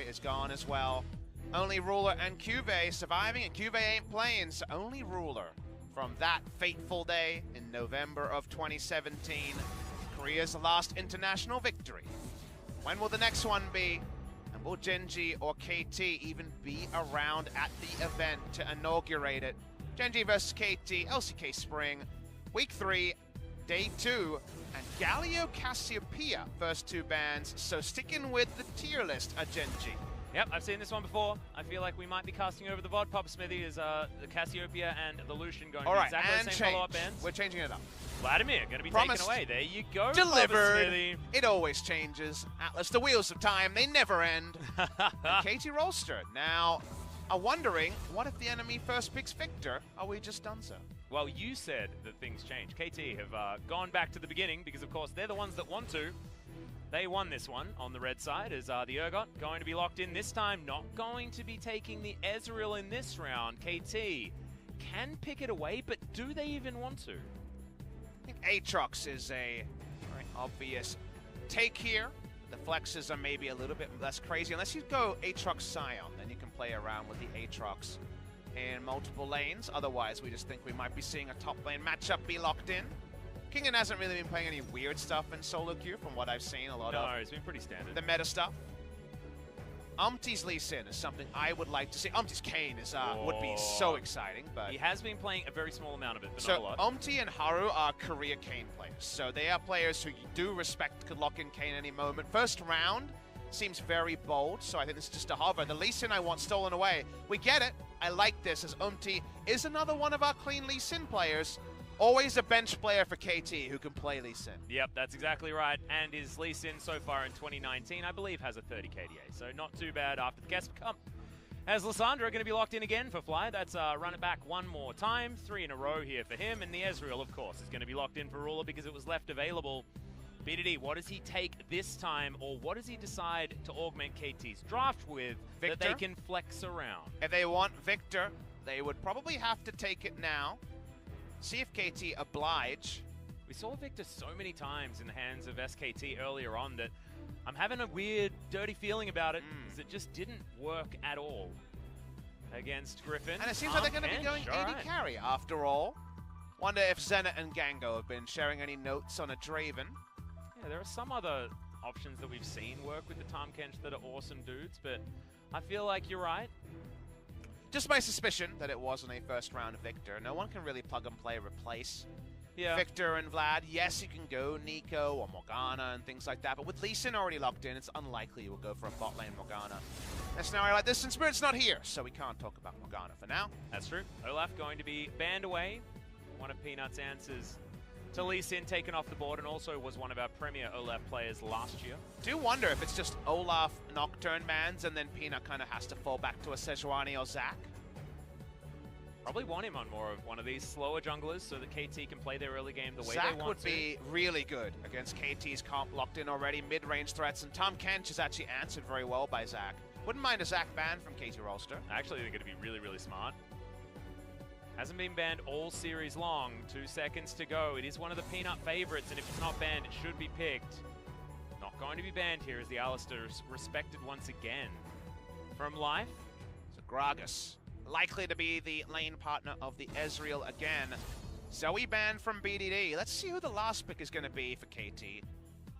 is gone as well. Only Ruler and Cuvee surviving, and Cuvee ain't playing, so only Ruler from that fateful day in November of 2017. Korea's last international victory. When will the next one be? And will Gen.G or KT even be around at the event to inaugurate it? Gen.G versus KT, LCK Spring, Week 3, Day 2, and Galio Cassiopeia, first two bans, so sticking with the tier list at Gen.G. Yep, I've seen this one before. I feel like we might be casting over the VOD. Pop Smithy is the Cassiopeia and the Lucian going to be exactly the same follow-up bans. We're changing it up. Vladimir going to be taken away. There you go. Delivered. It always changes. Atlas, the wheels of time, they never end. KT Rolster. Now, I'm wondering, what if the enemy first picks Victor? Are we just done so? Well, you said that things change. KT have gone back to the beginning because, of course, they're the ones that want to. They won this one on the red side as the Urgot going to be locked in this time. Not going to be taking the Ezreal in this round. KT can pick it away, but do they even want to? I think Aatrox is a very obvious take here. The flexes are maybe a little bit less crazy. Unless you go Aatrox Scion, then you can play around with the Aatrox in multiple lanes. Otherwise, we just think we might be seeing a top lane matchup be locked in. Kingen hasn't really been playing any weird stuff in solo queue from what I've seen. A lot of it's been pretty standard. The meta stuff. Umti's Lee Sin is something I would like to see. Umti's Kayn is would be so exciting, but he has been playing a very small amount of it, but so not a lot. Umti and Haru are Korea Kayn players, so they are players who you do respect could lock in Kayn any moment. First round seems very bold, so I think this is just a hover. The Lee Sin I want stolen away. We get it. I like this as Umti is another one of our clean Lee Sin players. Always a bench player for KT who can play Lee Sin. Yep, that's exactly right. And his Lee Sin so far in 2019, I believe, has a 30 KDA. So not too bad after the Kesp Cup. As Lissandra going to be locked in again for Fly. That's run it back one more time. 3 in a row here for him. And the Ezreal, of course, is going to be locked in for Ruler because it was left available. BDD, what does he take this time? Or what does he decide to augment KT's draft with Victor? that they can flex around? If they want Victor, they would probably have to take it now. See if KT oblige. We saw Victor so many times in the hands of SKT earlier on that I'm having a weird, dirty feeling about it because it just didn't work at all against Griffin. And it seems like they're going to be going AD carry after all. Wonder if Zenit and Gango have been sharing any notes on a Draven. Yeah, there are some other options that we've seen work with the Tahm Kench that are awesome dudes, but I feel like you're right. Just my suspicion that it wasn't a first round Victor. No one can really plug and play replace Victor and Vlad. Yes, you can go Nico or Morgana and things like that, but with Lee Sin already locked in, it's unlikely you will go for a bot lane Morgana. In a scenario like this, and Spirit's not here, so we can't talk about Morgana for now. That's true. Olaf going to be banned away. One of Peanut's answers to Lee Sin taken off the board, and also was one of our premier Olaf players last year. Do wonder if it's just Olaf Nocturne bans and then Peanut kind of has to fall back to a Sejuani or Zac. Probably want him on more of one of these slower junglers so that KT can play their early game the way they want to. Zac would be really good against KT's comp locked in already, mid-range threats, and Tahm Kench is actually answered very well by Zac. Wouldn't mind a Zac ban from KT Rolster. Actually, they're going to be really, really smart. Hasn't been banned all series long. 2 seconds to go. It is one of the Peanut favorites, and if it's not banned, it should be picked. Not going to be banned here as the Alistar is respected once again. From Life. So Gragas, likely to be the lane partner of the Ezreal again. Zoe banned from BDD. Let's see who the last pick is going to be for KT.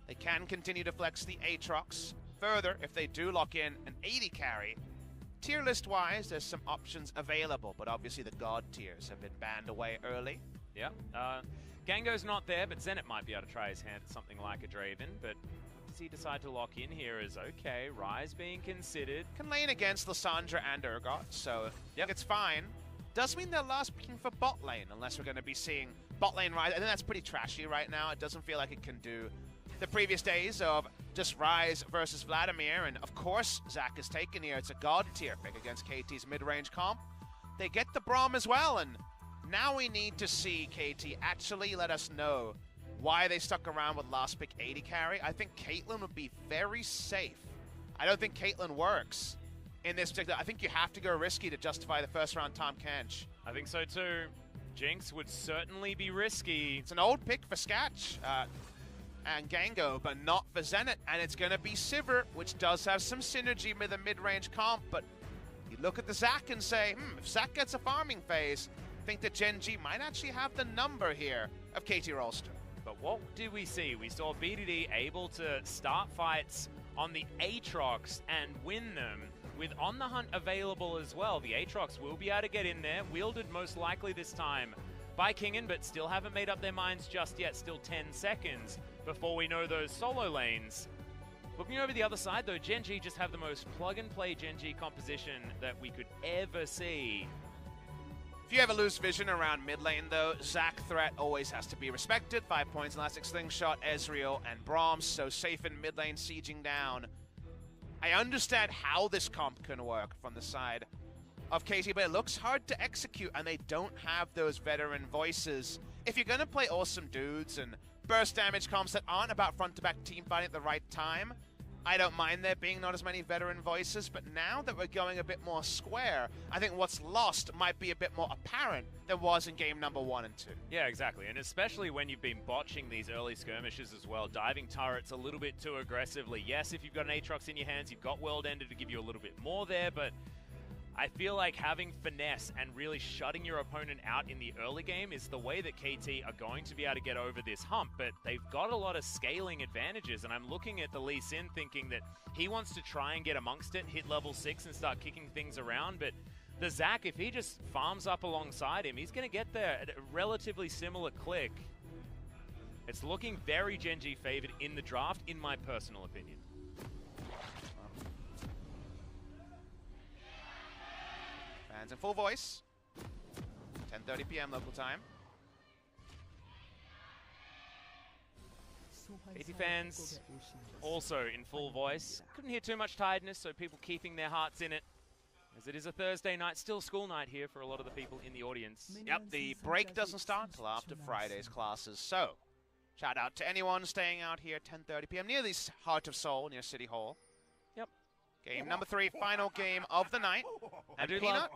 They can continue to flex the Aatrox. Further, if they do lock in an 80 carry, tier list wise, there's some options available, but obviously the God tiers have been banned away early. Yeah. Gango's not there, but Zenit might be able to try his hand at something like a Draven, but does he decide to lock in here is okay. Ryze being considered. Can lane against Lissandra and Urgot, so it's fine. Does mean they're last picking for bot lane, unless we're going to be seeing bot lane Ryze. I think that's pretty trashy right now. It doesn't feel like it can do the previous days of just Ryze versus Vladimir, and of course Zac is taken here. It's a God tier pick against KT's mid-range comp. They get the Braum as well, and now we need to see KT actually let us know why they stuck around with last pick 80 carry. I think Caitlyn would be very safe. I don't think Caitlyn works in this particular. I think you have to go risky to justify the first round Tahm Kench. I think so too. Jinx would certainly be risky. It's an old pick for Sketch. and Gango, but not for Zenit. And it's going to be Sivir, which does have some synergy with a mid-range comp. But you look at the Zac and say, if Zac gets a farming phase, I think that Gen.G might actually have the number here of KT Rolster. But what did we see? We saw BDD able to start fights on the Aatrox and win them with On the Hunt available as well. The Aatrox will be able to get in there, wielded most likely this time by Kingen, but still haven't made up their minds just yet. Still 10 seconds before we know those solo lanes. Looking over the other side though, Gen.G just have the most plug-and-play Gen.G composition that we could ever see. If you ever lose vision around mid lane, though, Zac threat always has to be respected. 5 points, Elastic Slingshot, Ezreal, and Brahms, so safe in mid lane, sieging down. I understand how this comp can work from the side of KT, but it looks hard to execute, and they don't have those veteran voices. If you're going to play awesome dudes and burst damage comps that aren't about front-to-back team fighting at the right time, I don't mind there being not as many veteran voices, but now that we're going a bit more square, I think what's lost might be a bit more apparent than was in game number 1 and 2. Yeah, exactly, and especially when you've been botching these early skirmishes as well, diving turrets a little bit too aggressively. Yes, if you've got an Aatrox in your hands, you've got World Ender to give you a little bit more there, but I feel like having finesse and really shutting your opponent out in the early game is the way that KT are going to be able to get over this hump, but they've got a lot of scaling advantages, and I'm looking at the Lee Sin thinking that he wants to try and get amongst it, hit level 6 and start kicking things around, but the Zac, if he just farms up alongside him, he's going to get there at a relatively similar click. It's looking very Gen.G favored in the draft, in my personal opinion. Fans in full voice. 10:30 p.m. local time. KT fans also in full voice. Couldn't hear too much tiredness, so people keeping their hearts in it. As it is a Thursday night, still school night here for a lot of the people in the audience. Yep, the break doesn't start until after Friday's classes, so shout out to anyone staying out here 10:30 p.m. near the Heart of Seoul, near City Hall. Yep. Game number 3, final game of the night. And Peanut.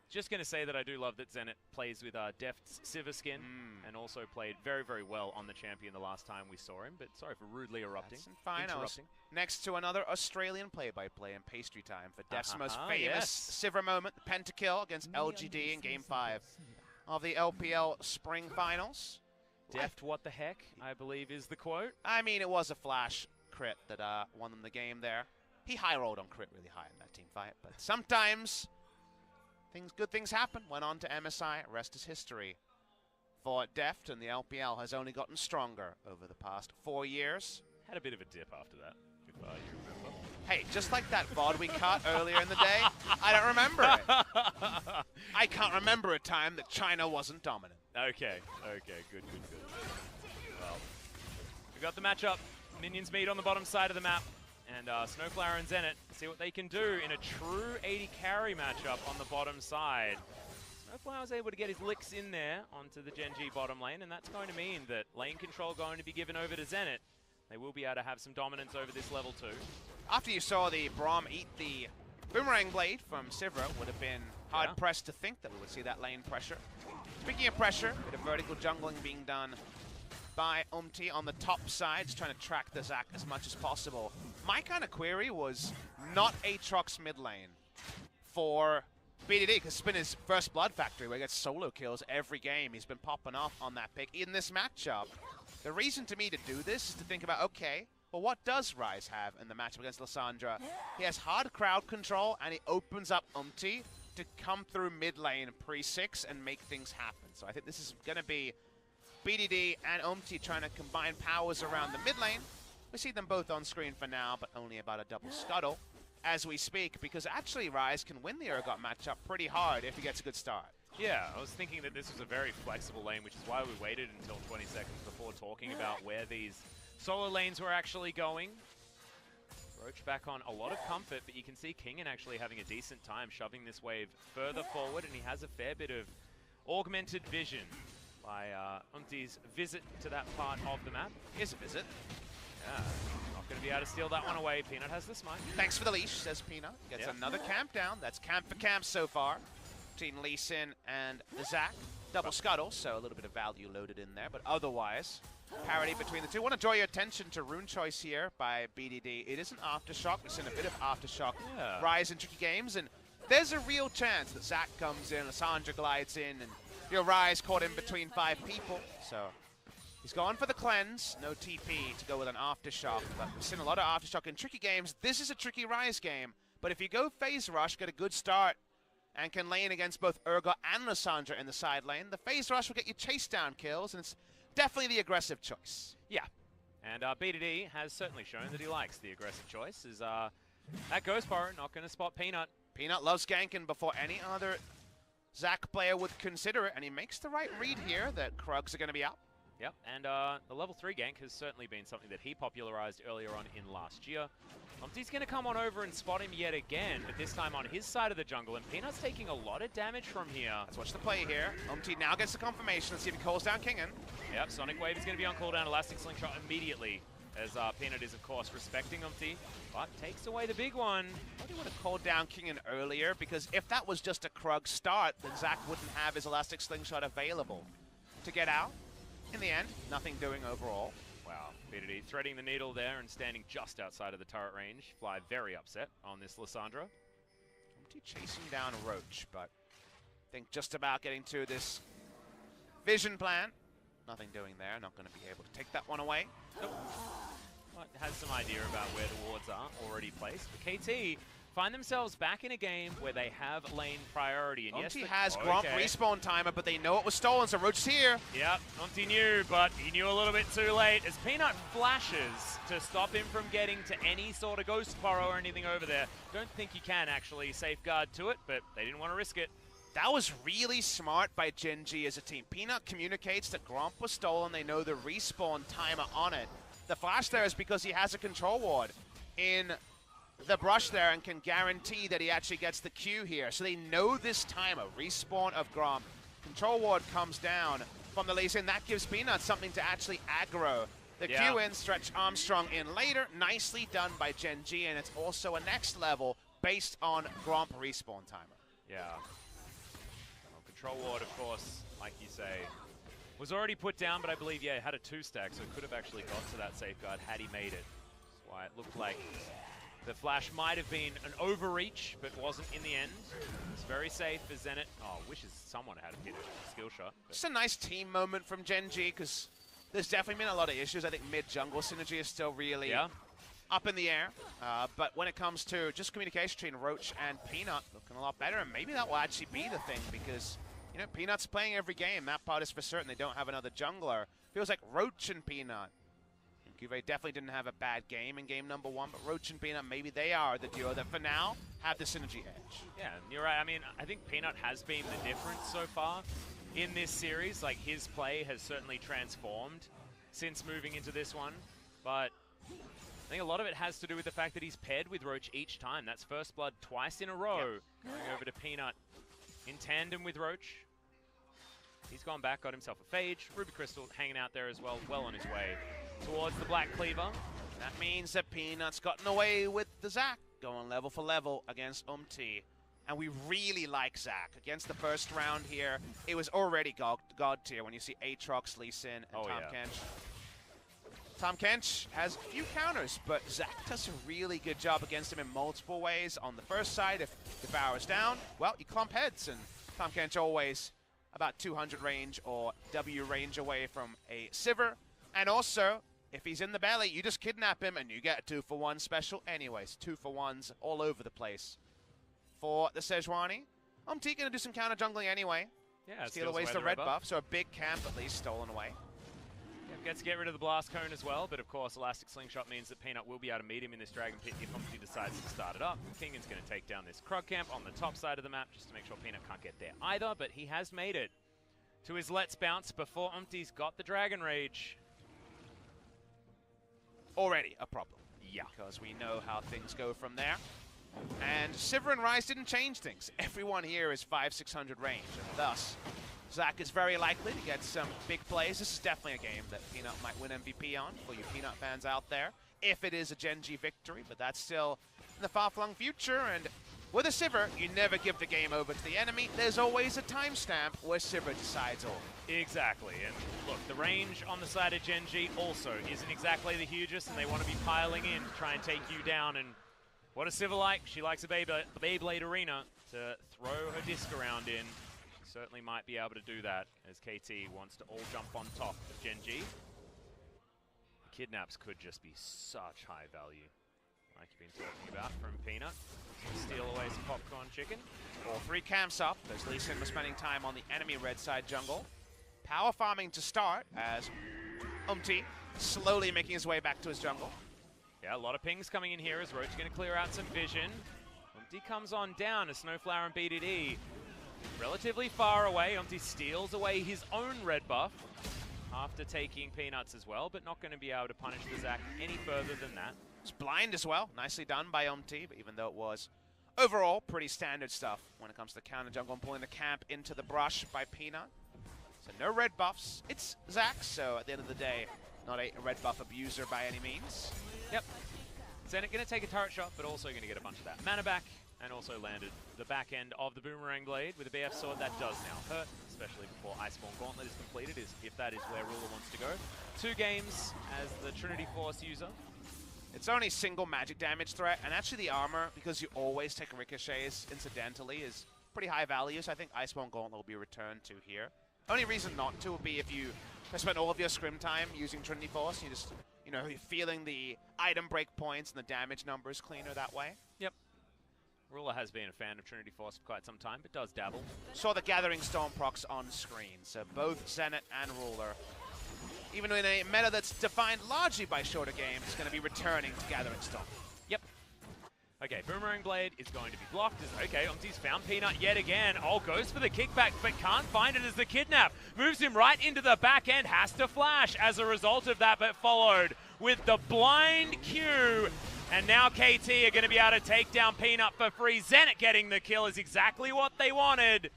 Just going to say that I do love that Zenit plays with Deft's Sivir skin and also played very, very well on the champion the last time we saw him. But sorry for rudely erupting. That's fine. I was next to another Australian play-by-play in pastry time for Deft's most famous Sivir moment, the pentakill against LGD in Game 5 of the LPL Spring Finals. Deft, what the heck, I believe is the quote. I mean, it was a flash crit that won them the game there. He high-rolled on crit really high in that team fight, but sometimes good things happen. Went on to MSI, rest is history. For Deft, and the LPL has only gotten stronger over the past 4 years. Had a bit of a dip after that, if you remember. Hey, just like that VOD we cut earlier in the day, I don't remember it. I can't remember a time that China wasn't dominant. Okay, good. Well, we've got the matchup. Minions meet on the bottom side of the map. And Snowflower and Zenit see what they can do in a true 80 carry matchup on the bottom side. Snowflower was able to get his licks in there onto the Gen.G bottom lane, and that's going to mean that lane control going to be given over to Zenit. They will be able to have some dominance over this level 2. After you saw the Braum eat the Boomerang Blade from Sivir, would have been hard-pressed to think that we would see that lane pressure. Speaking of pressure, a bit of vertical jungling being done by Umti on the top side, just trying to track the Zac as much as possible. My kind of query was not Aatrox mid lane for BDD, because it's been his first Blood Factory where he gets solo kills every game. He's been popping off on that pick in this matchup. The reason to me to do this is to think about, okay, well, what does Ryze have in the matchup against Lissandra? He has hard crowd control, and he opens up Umti to come through mid lane pre-6 and make things happen. So I think this is going to be BDD and Umti trying to combine powers around the mid lane. We see them both on screen for now, but only about a double scuttle as we speak, because actually Ryze can win the Urgot matchup pretty hard if he gets a good start. Yeah, I was thinking that this was a very flexible lane, which is why we waited until 20 seconds before talking about where these solo lanes were actually going. Roach back on a lot of comfort, but you can see Kingen actually having a decent time shoving this wave further forward, and he has a fair bit of augmented vision by Umti's visit to that part of the map. Here's a visit. Yeah, not going to be able to steal that one away. Peanut has the smite. Thanks for the leash, says Peanut. Gets another camp down. That's camp for camp so far between Lee Sin and the Zac. Double scuttle, so a little bit of value loaded in there, but otherwise parity between the two. I want to draw your attention to rune choice here by BDD. It is an Aftershock. We've seen a bit of Aftershock rise in tricky games, and there's a real chance that Zach comes in, Lissandra glides in, and your Rise caught in between 5 people. So he's gone for the cleanse. No TP to go with an Aftershock, but we've seen a lot of Aftershock in tricky games. This is a tricky Rise game, but if you go phase rush, get a good start, and can lane against both Urgot and Lissandra in the side lane, the phase rush will get you chase down kills, and it's definitely the aggressive choice. Yeah, and BDD has certainly shown that he likes the aggressive choice. Is that Ghost Power not going to spot Peanut? Peanut loves ganking before any other Zach player would consider it, and he makes the right read here that Krugs are going to be up. Yep, and the level 3 gank has certainly been something that he popularized earlier on in last year. Umpty's going to come on over and spot him yet again, but this time on his side of the jungle, and Peanut's taking a lot of damage from here. Let's watch the play here. Umpty now gets the confirmation. Let's see if he calls down Kingen. Yep, Sonic Wave is going to be on cooldown, Elastic Slingshot immediately, as Peanut is, of course, respecting Umpty, but takes away the big one. I would have called down Kingen earlier, because if that was just a Krug start, then Zach wouldn't have his Elastic Slingshot available to get out. In the end, nothing doing overall. Wow, BDD threading the needle there and standing just outside of the turret range. Fly very upset on this Lissandra. Umpty chasing down Roach, but I think just about getting to this vision plan. Nothing doing there, not going to be able to take that one away. Nope. Well, has some idea about where the wards are already placed. But KT find themselves back in a game where they have lane priority. And Umpty has Gromp respawn timer, but they know it was stolen, so Roach is here. Yep, Umpty knew, but he knew a little bit too late as Peanut flashes to stop him from getting to any sort of Ghost Burrow or anything over there. Don't think he can actually safeguard to it, but they didn't want to risk it. That was really smart by Gen.G as a team. Peanut communicates that Gromp was stolen. They know the respawn timer on it. The flash there is because he has a control ward in the brush there and can guarantee that he actually gets the Q here. So they know this timer, respawn of Gromp. Control ward comes down from the Lee Sin. That gives Peanut something to actually aggro. The Q in, stretch Armstrong in later. Nicely done by Gen.G, and it's also a next level based on Gromp respawn timer. Yeah. Well, control ward, of course, like you say, was already put down, but I believe, yeah, it had a 2-stack, so it could have actually got to that safeguard had he made it. That's why it looked like the flash might have been an overreach, but wasn't in the end. It's very safe for Zenit. Oh, wishes someone had hit a skill shot. It's a nice team moment from Gen.G, because there's definitely been a lot of issues. I think mid-jungle synergy is still really up in the air. But when it comes to just communication between Roach and Peanut, looking a lot better, and maybe that will actually be the thing, because you know, Peanut's playing every game. That part is for certain. They don't have another jungler. Feels like Roach and Peanut. Juve definitely didn't have a bad game in game number 1, but Roach and Peanut, maybe they are the duo that for now have the synergy edge. Yeah, you're right. I mean, I think Peanut has been the difference so far in this series. Like, his play has certainly transformed since moving into this one, but I think a lot of it has to do with the fact that he's paired with Roach each time. That's first blood twice in a row. Going over to Peanut in tandem with Roach. He's gone back, got himself a Phage. Ruby Crystal hanging out there as well, well on his way towards the Black Cleaver. That means that Peanut's gotten away with the Zac, going level for level against Umpty. And we really like Zac. Against the first round here, it was already God tier when you see Aatrox, Lee Sin, and Tom Kench. Tom Kench has a few counters, but Zac does a really good job against him in multiple ways. On the first side, if Devour's down, well, you clump heads, and Tom Kench always about 200 range or W range away from a Sivir. And also, if he's in the belly, you just kidnap him and you get a 2-for-1 special anyways. 2-for-1s all over the place for the Sejuani. Umpty gonna do some counter jungling anyway. Yeah, steal away the red buff, so a big camp at least stolen away. Yeah, gets to get rid of the blast cone as well, but of course Elastic Slingshot means that Peanut will be able to meet him in this Dragon Pit if Umpty decides to start it up. Kingan's gonna take down this Krug camp on the top side of the map just to make sure Peanut can't get there either, but he has made it to his Let's Bounce before Umpty's got the Dragon Rage. Already a problem. Yeah. Because we know how things go from there. And Sivir and Ryze didn't change things. Everyone here is 500-600 range, and thus Zac is very likely to get some big plays. This is definitely a game that Peanut might win MVP on for you Peanut fans out there, if it is a Gen.G victory, but that's still in the far-flung future, and with a Sivir, you never give the game over to the enemy. There's always a timestamp where Sivir decides all. Exactly, and look, the range on the side of Gen.G also isn't exactly the hugest, and they want to be piling in to try and take you down. And what does Sivir like? She likes a Beyblade arena to throw her disc around in. She certainly might be able to do that, as KT wants to all jump on top of Gen.G. Kidnaps could just be such high value, like you've been talking about from Peanut. Steal away some popcorn chicken. All 3 camps up as Lee Sin was spending time on the enemy red side jungle. Power farming to start as slowly making his way back to his jungle. Yeah, a lot of pings coming in here as Roach going to clear out some vision. comes on down as Snowflower and BDD relatively far away. steals away his own red buff after taking Peanuts as well, but not going to be able to punish the Zac any further than that. It's blind as well. Nicely done by but even though it was overall pretty standard stuff when it comes to counter jungle and pulling the camp into the brush by Peanut. So no red buffs. It's Zac, so at the end of the day, not a red buff abuser by any means. Yep. Zenit going to take a turret shot, but also going to get a bunch of that mana back, and also landed the back end of the Boomerang Blade with a BF Sword. That does now hurt, especially before Iceborne Gauntlet is completed, if that is where Ruler wants to go. 2 games as the Trinity Force user. It's only single magic damage threat, and actually the armor, because you always take ricochets incidentally, is pretty high value, so I think Iceborne Gauntlet will be returned to here. Only reason not to would be if you spend all of your scrim time using Trinity Force, you just, you know, you're feeling the item break points and the damage numbers cleaner that way. Yep. Ruler has been a fan of Trinity Force for quite some time, but does dabble. Saw the Gathering Storm procs on screen, so both Zenit and Ruler, even in a meta that's defined largely by shorter games, is going to be returning to Gathering Storm. Yep. Okay, Boomerang Blade is going to be blocked. Okay, Omti's found Peanut yet again. Oh, goes for the kickback, but can't find it as the kidnap. Moves him right into the back end, has to flash as a result of that, but followed with the blind Q. And now KT are going to be able to take down Peanut for free. Zenit getting the kill is exactly what they wanted.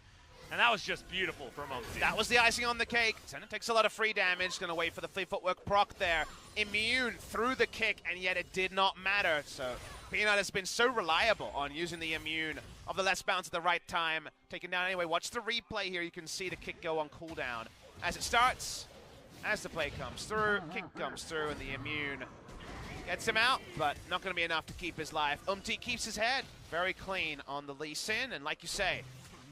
And that was just beautiful from Omti. That was the icing on the cake. Zenit takes a lot of free damage. Going to wait for the free footwork proc there. Immune through the kick, and yet it did not matter. So Peanut has been so reliable on using the immune of the less bounce at the right time. Taken down anyway. Watch the replay here. You can see the kick go on cooldown. As it starts, as the play comes through, kick comes through, and the immune gets him out, but not going to be enough to keep his life. Keeps his head very clean on the Lee Sin, and like you say,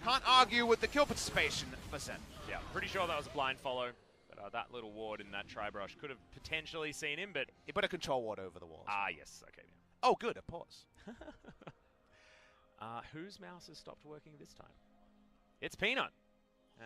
can't argue with the kill participation for Zen. Yeah, pretty sure that was a blind follow. But that little ward in that tri-brush could have potentially seen him, but... He put a control ward over the wall. Ah, yes. Okay. Yeah. Oh, good. A pause. Whose mouse has stopped working this time? It's Peanut,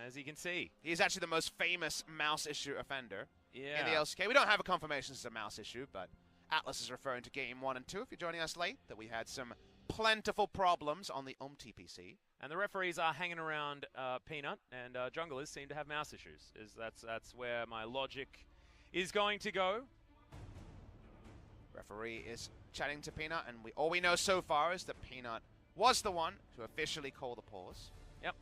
as you can see. He's actually the most famous mouse issue offender in the Yeah. LCK. We don't have a confirmation it's a mouse issue, but Atlas is referring to Game 1 and 2. If you're joining us late, that we had some plentiful problems on the PC. And the referees are hanging around Peanut, and junglers seem to have mouse issues. That's where my logic is going to go. Referee is chatting to Peanut, and all we know so far is that Peanut was the one to officially call the pause. Yep.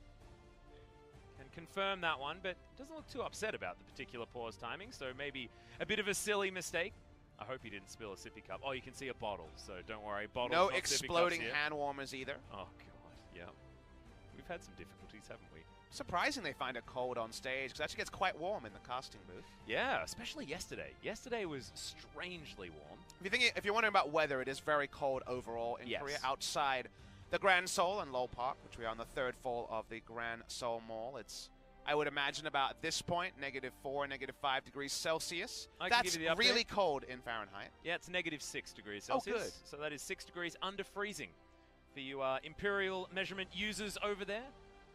Can confirm that one, but doesn't look too upset about the particular pause timing, so maybe a bit of a silly mistake. I hope he didn't spill a sippy cup. Oh, you can see a bottle, so don't worry. Bottles, no not exploding sippy cups hand warmers either. Oh, God. Yeah. We've had some difficulties, haven't we? Surprising they find it cold on stage, because it actually gets quite warm in the casting booth. Yeah, especially yesterday. Yesterday was strangely warm. If you're wondering about weather, it is very cold overall in Korea, outside the Grand Seoul and Lowell Park, which we are on the 3rd floor of the Grand Seoul Mall. It's, I would imagine, about this point, -4, -5 degrees Celsius. That's really cold in Fahrenheit. Yeah, it's -6 degrees Celsius. Oh, good. So that is 6 degrees under freezing. For you imperial measurement users over there,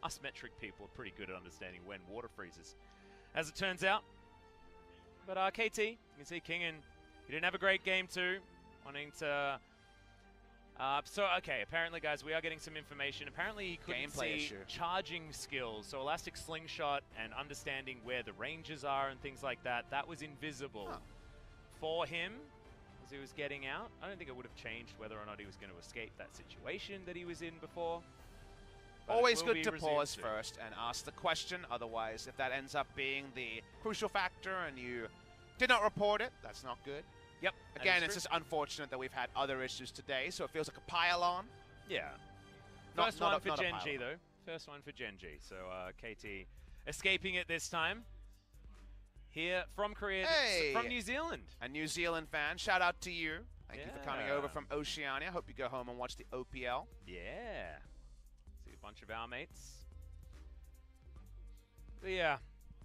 us metric people are pretty good at understanding when water freezes, as it turns out. But KT, you can see Kingen, he didn't have a great game too, wanting to... okay, apparently, guys, we are getting some information. Apparently, he couldn't see charging skills, so elastic slingshot and understanding where the ranges are and things like that, that was invisible for him as he was getting out. I don't think it would have changed whether or not he was going to escape that situation that he was in before. Always good to pause first and ask the question. Otherwise, if that ends up being the crucial factor and you did not report it, that's not good. Yep. Again, it's just unfortunate that we've had other issues today, so it feels like a pile-on. Yeah. First one for not a Gen.G, pilot. though. First one for Gen.G. So KT escaping it this time. Here from Korea, Hey! from New Zealand. A New Zealand fan. Shout out to you. Thank you for coming over Yeah. from Oceania. Hope you go home and watch the OPL. Yeah. See a bunch of our mates. But yeah.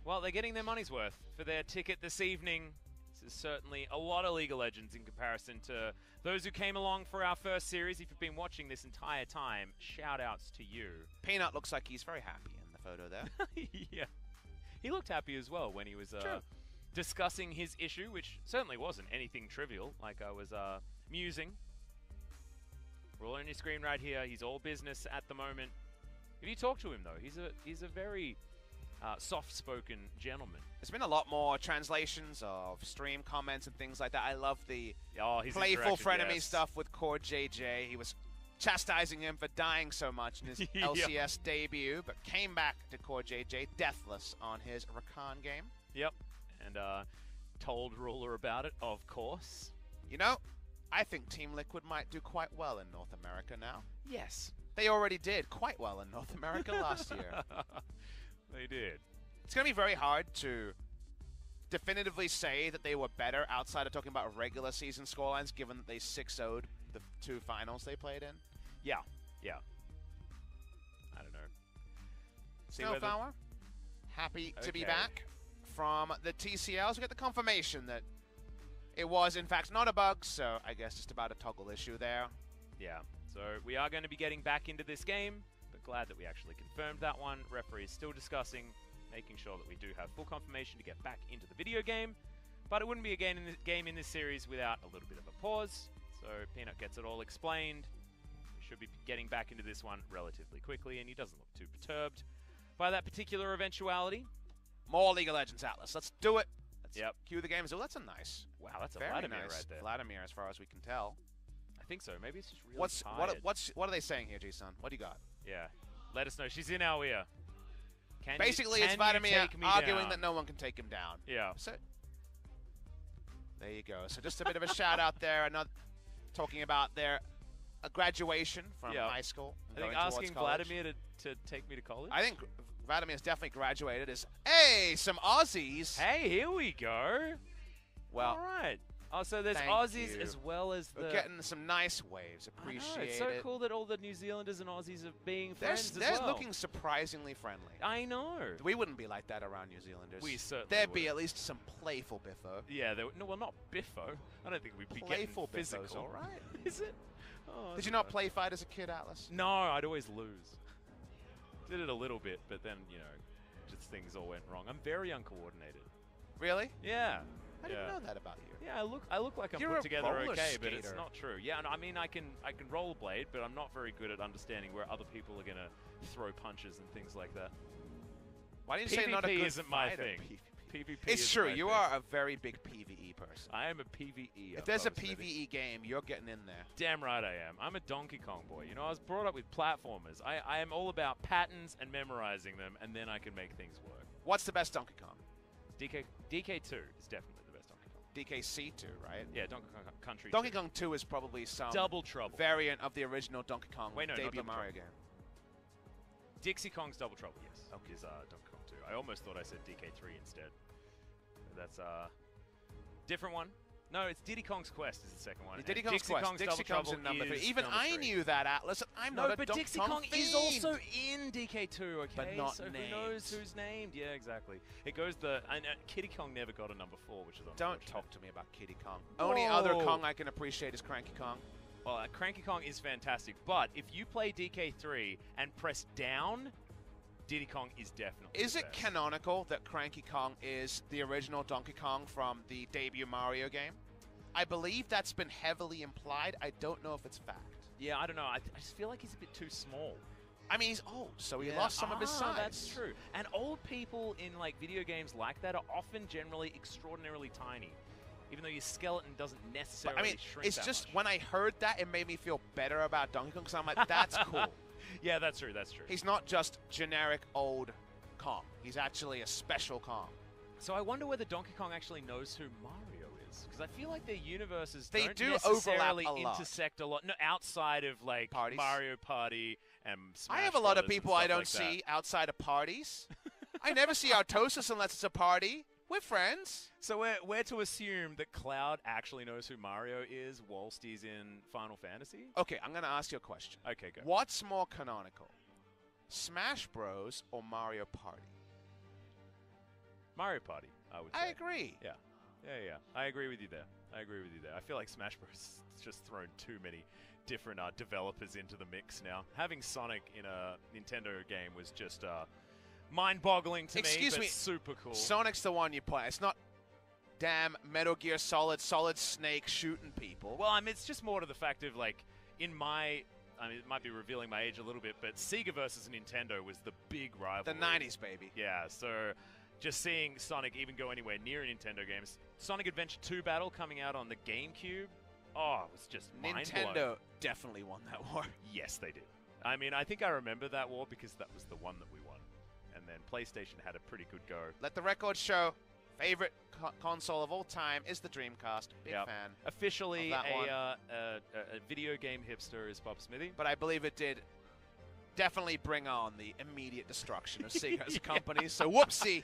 Well, they're getting their money's worth for their ticket this evening. This is certainly a lot of League of Legends in comparison to those who came along for our first series. If you've been watching this entire time, shout outs to you. Peanut looks like he's very happy in the photo there. Yeah. He looked happy as well when he was discussing his issue, which certainly wasn't anything trivial, like I was musing. We're all on your screen right here. He's all business at the moment. If you talk to him, though, he's a very soft-spoken gentleman. There's been a lot more translations of stream comments and things like that. I love the His playful interaction, frenemy yes. stuff with Core JJ. He was chastising him for dying so much in his Yeah. LCS debut, but came back to Core JJ deathless on his Rakan game. Yep, and told Ruler about it, of course. You know, I think Team Liquid might do quite well in North America now. Yes. They already did quite well in North America last year. They did. It's going to be very hard to definitively say that they were better outside of talking about regular season scorelines, given that they 6-0'd the 2 finals they played in. Yeah. I don't know. See Snowflower, happy to be Okay. back from the TCLs. We get the confirmation that it was, in fact, not a bug, so I guess just about a toggle issue there. Yeah, so we are going to be getting back into this game, but glad that we actually confirmed that one. Referee is still discussing, making sure that we do have full confirmation to get back into the video game, but it wouldn't be a game in this series without a little bit of a pause. So Peanut gets it all explained. We should be getting back into this one relatively quickly, and he doesn't look too perturbed by that particular eventuality. More League of Legends Atlas. Let's do it. Let's Yep. cue the games. Oh, that's a nice. Wow, that's a Very Vladimir nice right there. Vladimir, as far as we can tell. I think so. Maybe it's just really What tired. are they saying here, G-Sun? What do you got? Yeah, let us know. She's in our ear. Basically, it's can you Vladimir take me arguing down? that no one can take him down. Yeah. So there you go. So just a bit of a shout out there. Another talking about their graduation from Yeah. high school. I think going towards asking college. Vladimir to take me to college. I think Vladimir's definitely graduated. Is hey, some Aussies. Hey, here we go. Well, all right. Oh, so there's thank Aussies you. as well as the. we're getting some nice waves. I know, Appreciate it's so it. cool that all the New Zealanders and Aussies are being They're, friends they're as well. looking surprisingly friendly. I know. We wouldn't be like that around New Zealanders. We certainly There'd be wouldn't. at least some playful biffo. Yeah, no, well, not biffo. I don't think we'd be Playful getting biffo's physical. all right. Is it? Oh, Did you I not don't know. play fight as a kid, Atlas? No, I'd always lose. Did it a little bit, but then, just things all went wrong. I'm very uncoordinated. Really? Yeah. I didn't know that about you. Yeah, I look like I'm You're put a together roller okay, but it's skater. not true. Yeah, no, I mean I can rollerblade, but I'm not very good at understanding where other people are gonna throw punches and things like that. Why didn't you say PvP not a good isn't my fighter? thing. PvP. It's isn't true. my You thing. are a very big PvE person. I am a PvE. If there's a PvE game, you're getting in there. Damn right I am. I'm a Donkey Kong boy. I was brought up with platformers. I am all about patterns and memorizing them, and then I can make things work. What's the best Donkey Kong? DK2 is definitely the best Donkey Kong. DKC2, right? Yeah, Donkey Kong Country. Donkey 2. Kong 2 is probably some Double Trouble. variant of the original Donkey Kong Wait, no, not debut Double Mario Trouble. game. Dixie Kong's Double Trouble, yes. Okay. Is Donkey Kong 2. I almost thought I said DK3 instead. That's a different one. No, it's Diddy Kong's Quest is the second one. Diddy and Kong's Dixie Quest. Kong's Dixie Double Kong's in Trouble number 3. is Even number I 3. knew that, Atlas. And I'm No, not a but Donkey Dixie Kong Kong is fiend. also in DK2, okay? But not so named. who knows who's named? Yeah, exactly. It goes and Kitty Kong never got a number 4, which is Don't unfortunate. talk to me about Kiddy Kong. Only other Whoa. Kong I can appreciate is Cranky Kong. Well, Cranky Kong is fantastic, but if you play DK3 and press down, Diddy Kong is definitely Is the it best. canonical that Cranky Kong is the original Donkey Kong from the debut Mario game? I believe that's been heavily implied. I don't know if it's fact. Yeah, I don't know. I just feel like he's a bit too small. I mean, he's old, so he Yeah. lost some of his size. That's true. And old people in video games like that are often generally extraordinarily tiny, even though your skeleton doesn't But, necessarily I mean, shrink it's that just much. when I heard that, it made me feel better about Donkey Kong because I'm like, that's cool. Yeah, that's true. That's true. He's not just generic old Kong. He's actually a special Kong. So I wonder whether Donkey Kong actually knows who Mario is. universes? Because I feel like their universes They don't do necessarily overlap a lot. intersect a lot. No, outside of like Parties. Mario Party and Smash I have a lot of Brothers and people I stuff don't like that. see outside of parties. I never see Artosis unless it's a party. We're friends. So we're to assume that Cloud actually knows who Mario is whilst he's in Final Fantasy? Okay, I'm going to ask you a question. Okay, go. What's more canonical? Smash Bros. Or Mario Party? Mario Party, I would say. I agree. Yeah. I agree with you there. I feel like Smash Bros. has just thrown too many different developers into the mix now. Having Sonic in a Nintendo game was just mind-boggling to me, but super cool. Sonic's the one you play. It's not damn Metal Gear Solid Snake shooting people. Well, I mean, it's just more to the fact of, like, it might be revealing my age a little bit, but Sega versus Nintendo was the big rivalry. The 90s, baby. Yeah, so just seeing Sonic even go anywhere near Nintendo games. Sonic Adventure 2 battle coming out on the GameCube, it was just mind-blowing. Nintendo definitely won that war. Yes, they did. I mean, I think I remember that war because that was the one that we won. And then PlayStation had a pretty good go. Let the record show, favorite console of all time is the Dreamcast. Big fan. Officially of that one. a video game hipster is Bob Smithy. But I believe it did definitely bring on the immediate destruction of Sega as a company. So whoopsie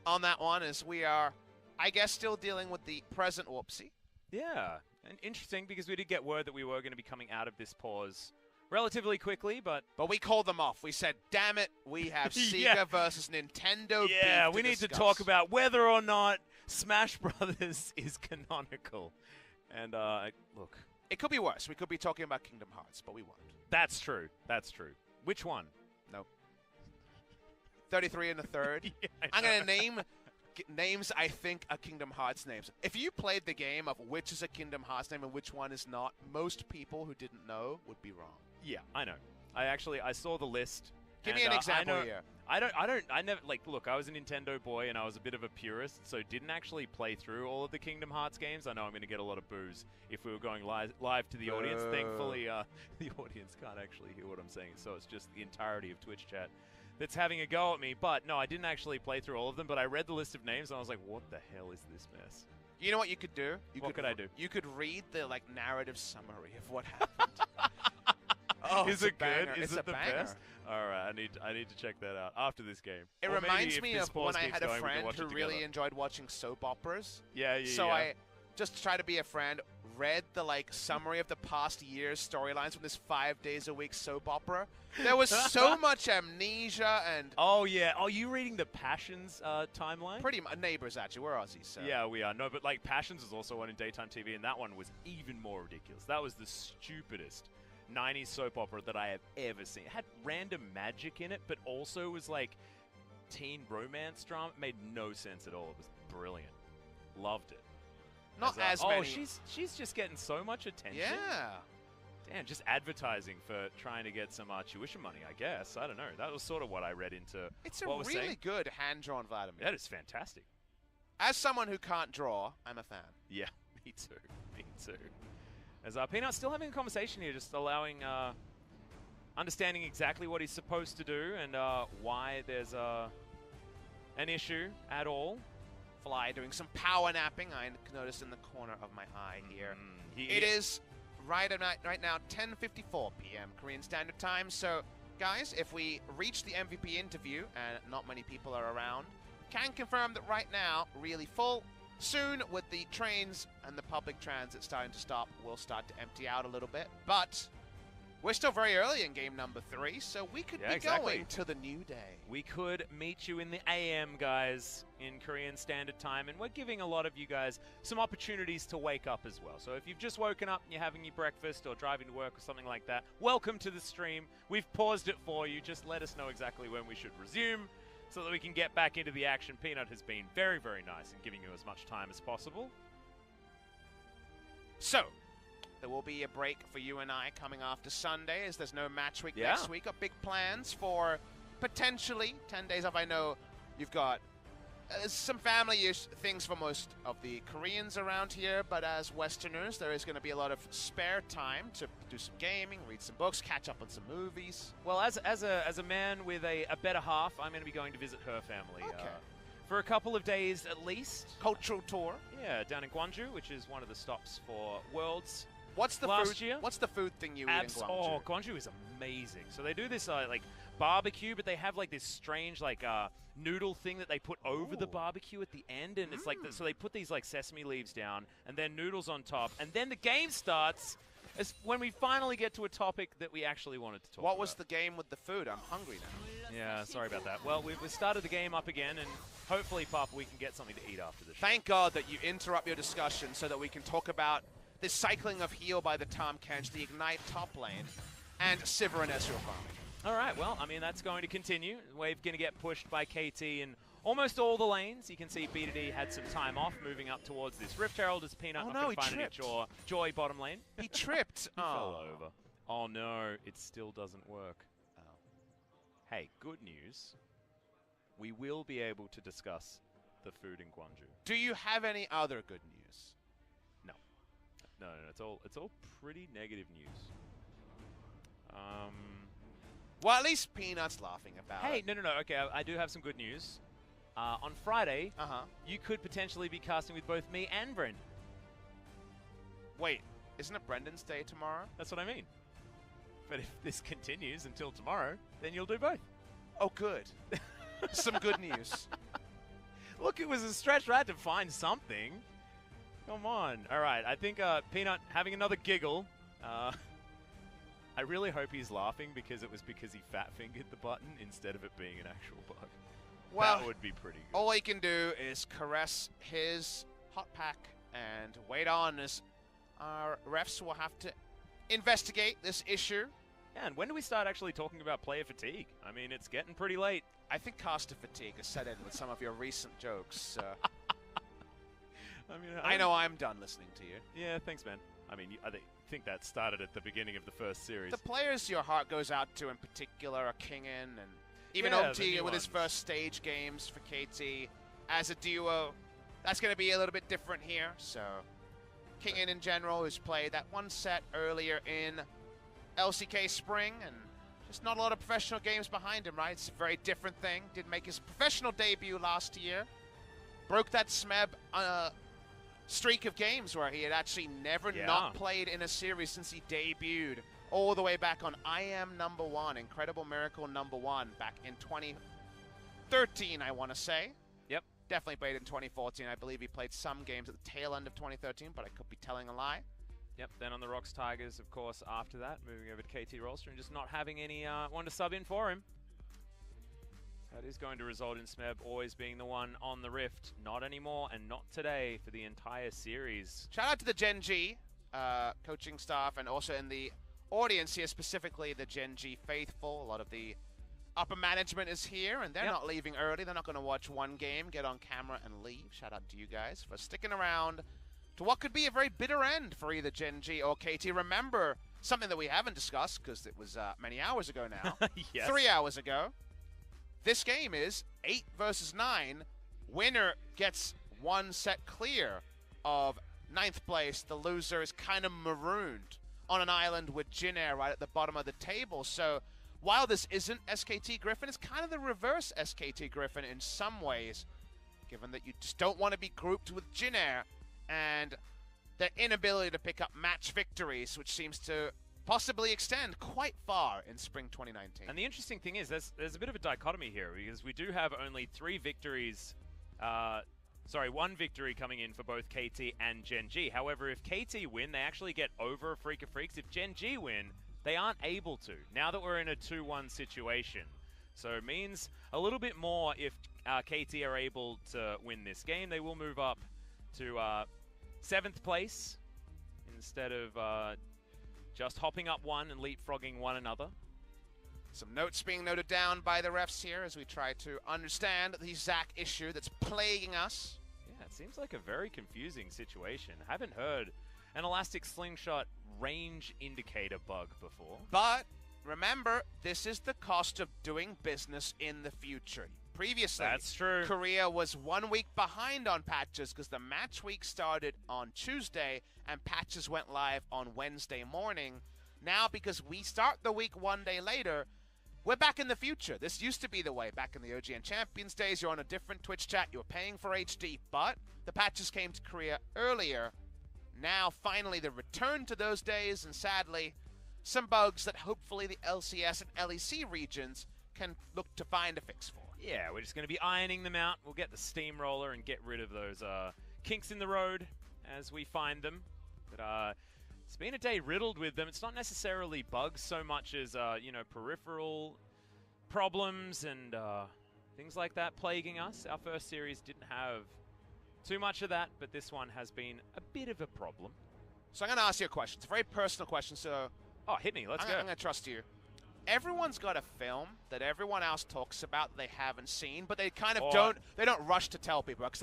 on that one, as we are, I guess, still dealing with the present whoopsie. Yeah, and interesting because we did get word that we were going to be coming out of this pause relatively quickly, but we called them off. We said, damn it, we have Sega versus Nintendo beef to we need to discuss. talk about whether or not Smash Brothers is canonical. And, look. It could be worse. We could be talking about Kingdom Hearts, but we won't. That's true. That's true. Which one? Nope. 33 and a third. I'm going to name names I think are Kingdom Hearts names. If you played the game of which is a Kingdom Hearts name and which one is not, most people who didn't know would be wrong. Yeah, I know. I saw the list. Give me an example here. I never, like, look, I was a Nintendo boy and I was a bit of a purist, so didn't actually play through all of the Kingdom Hearts games. I know I'm going to get a lot of boos if we were going live to the audience. Thankfully, the audience can't actually hear what I'm saying, so it's just the entirety of Twitch chat that's having a go at me. But no, I didn't actually play through all of them, but I read the list of names and I was like, what the hell is this mess? You know what you could do? What could I do? You could read the, like, narrative summary of what happened. Oh, is it good? Is it a the banger. best? All right, I need to check that out after this game. It Or reminds maybe me if of this pause when I keeps had a going, we can friend watch who it really together. enjoyed watching soap operas. Yeah. So I just to try to be a friend, read the, like, summary of the past year's storylines from this 5 days a week soap opera. There was so much amnesia and... Oh, yeah. Oh, you reading the Passions timeline? Pretty much. Neighbors, actually. We're Aussies, so... Yeah, we are. No, but, like, Passions is also one in daytime TV, and that one was even more ridiculous. That was the stupidest 90s soap opera that I have ever seen. It had random magic in it, but also was, like, teen romance drama. It made no sense at all. It was brilliant. Loved it. Not as many... Oh, she's just getting so much attention. Yeah. Damn, just advertising for trying to get some tuition money, I guess. I don't know. That was sort of what I read into It's a what was really saying. good hand-drawn Vladimir. That is fantastic. As someone who can't draw, I'm a fan. Yeah, me too. Me too. As Peanut's still having a conversation here, just allowing, understanding exactly what he's supposed to do and why there's an issue at all. Fly doing some power napping. I noticed in the corner of my eye here. It is right now 10:54 p.m. Korean Standard Time. So, guys, if we reach the MVP interview and not many people are around, can confirm that right now really full. Soon, with the trains and the public transit starting to stop, we'll start to empty out a little bit. But we're still very early in game number 3, so we could be going to the new day. We could meet you in the AM, guys, in Korean Standard Time, and we're giving a lot of you guys some opportunities to wake up as well. So if you've just woken up and you're having your breakfast or driving to work or something like that, welcome to the stream. We've paused it for you. Just let us know exactly when we should resume so that we can get back into the action. Peanut has been very, very nice in giving you as much time as possible. So, there will be a break for you and I coming after Sunday, as there's no match week next week. Got big plans for potentially 10 days off. I know you've got some family things for most of the Koreans around here, but as Westerners, there is going to be a lot of spare time to do some gaming, read some books, catch up on some movies. Well, as a man with a better half, I'm going to be going to visit her family for a couple of days at least. Cultural tour. Yeah, down in Gwangju, which is one of the stops for Worlds. What's the last food? year? What's the food thing you eat in Gwangju? Oh, Gwangju is amazing. So they do this like barbecue, but they have like this strange like noodle thing that they put over the barbecue at the end, and it's like so they put these like sesame leaves down and then noodles on top, and then the game starts. It's when we finally get to a topic that we actually wanted to talk about. What was the game with the food? I'm hungry now. Yeah, sorry about that. Well, we started the game up again, and hopefully, Papa, we can get something to eat after the show. Thank God that you interrupt your discussion so that we can talk about this cycling of heal by the Tahm Kench, the Ignite top lane, and Sivir and Ezreal farming. All right, well, I mean, that's going to continue. We're going to get pushed by KT in almost all the lanes. You can see B2D had some time off moving up towards this Rift Herald as Peanut not going to find any joy bottom lane. He tripped. Fell over. Oh, no, it still doesn't work. Oh. Hey, good news. We will be able to discuss the food in Gwangju. Do you have any other good news? No. No, it's all pretty negative news. Well, at least Peanut's laughing about it. Hey, no. Okay, I do have some good news. On Friday, you could potentially be casting with both me and Brendan. Wait, isn't it Brendan's day tomorrow? That's what I mean. But if this continues until tomorrow, then you'll do both. Oh, good. Some good news. Look, it was a stretch, right, to find something. Come on. All right, I think Peanut having another giggle. I really hope he's laughing because it was because he fat-fingered the button instead of it being an actual bug. Well, that would be pretty good. All he can do is caress his hot pack and wait on as our refs will have to investigate this issue. Yeah, and when do we start actually talking about player fatigue? I mean, it's getting pretty late. I think caster fatigue has set in with some of your recent jokes. I know I'm done listening to you. Yeah, thanks, man. I mean, I think that started at the beginning of the first series. The players your heart goes out to in particular are Kingin and even yeah, OT with his first stage games for KT. As a duo, that's going to be a little bit different here. So, Kingin in general has played that one set earlier in LCK Spring, and just not a lot of professional games behind him, right? It's a very different thing. Did make his professional debut last year. Broke that SMEB streak of games where he had actually never not played in a series since he debuted all the way back on I Am #1, Incredible Miracle #1 back in 2013, I want to say. Yep. Definitely played in 2014. I believe he played some games at the tail end of 2013, but I could be telling a lie. Yep, then on the Rocks Tigers, of course, after that, moving over to KT Rolster and just not having anyone to sub in for him. That is going to result in Smeb always being the one on the Rift. Not anymore, and not today for the entire series. Shout out to the Gen.G coaching staff, and also in the audience here, specifically the Gen.G faithful. A lot of the upper management is here, and they're not leaving early. They're not going to watch one game, get on camera, and leave. Shout out to you guys for sticking around to what could be a very bitter end for either Gen.G or KT. Remember something that we haven't discussed, because it was many hours ago now. Yes. 3 hours ago. This game is 8 versus 9. Winner gets one set clear of 9th place. The loser is kind of marooned on an island with Jin Air right at the bottom of the table. So while this isn't SKT Griffin, it's kind of the reverse SKT Griffin in some ways, given that you just don't want to be grouped with Jin Air and their inability to pick up match victories, which seems to possibly extend quite far in spring 2019. And the interesting thing is there's a bit of a dichotomy here, because we do have only 3 victories, one victory coming in for both KT and Gen.G. However, if KT win, they actually get over Freak of Freaks. If Gen.G win, they aren't able to, now that we're in a 2-1 situation. So it means a little bit more if KT are able to win this game. They will move up to 7th place instead of just hopping up one and leapfrogging one another. Some notes being noted down by the refs here as we try to understand the Zac issue that's plaguing us. Yeah, it seems like a very confusing situation. I haven't heard an elastic slingshot range indicator bug before. But remember, this is the cost of doing business in the future. Previously, that's true. Korea was 1 week behind on patches because the match week started on Tuesday and patches went live on Wednesday morning. Now, because we start the week 1 day later, we're back in the future. This used to be the way back in the OGN Champions days. You're on a different Twitch chat. You're paying for HD, but the patches came to Korea earlier. Now, finally, the return to those days, and sadly, some bugs that hopefully the LCS and LEC regions can look to find a fix for. Yeah, we're just going to be ironing them out. We'll get the steamroller and get rid of those kinks in the road as we find them. But it's been a day riddled with them. It's not necessarily bugs so much as, you know, peripheral problems and things like that plaguing us. Our first series didn't have too much of that, but this one has been a bit of a problem. So I'm going to ask you a question. It's a very personal question, so... Oh, hit me. Let's go. I'm going to trust you. Everyone's got a film that everyone else talks about that they haven't seen, but they kind of don't rush to tell people. Because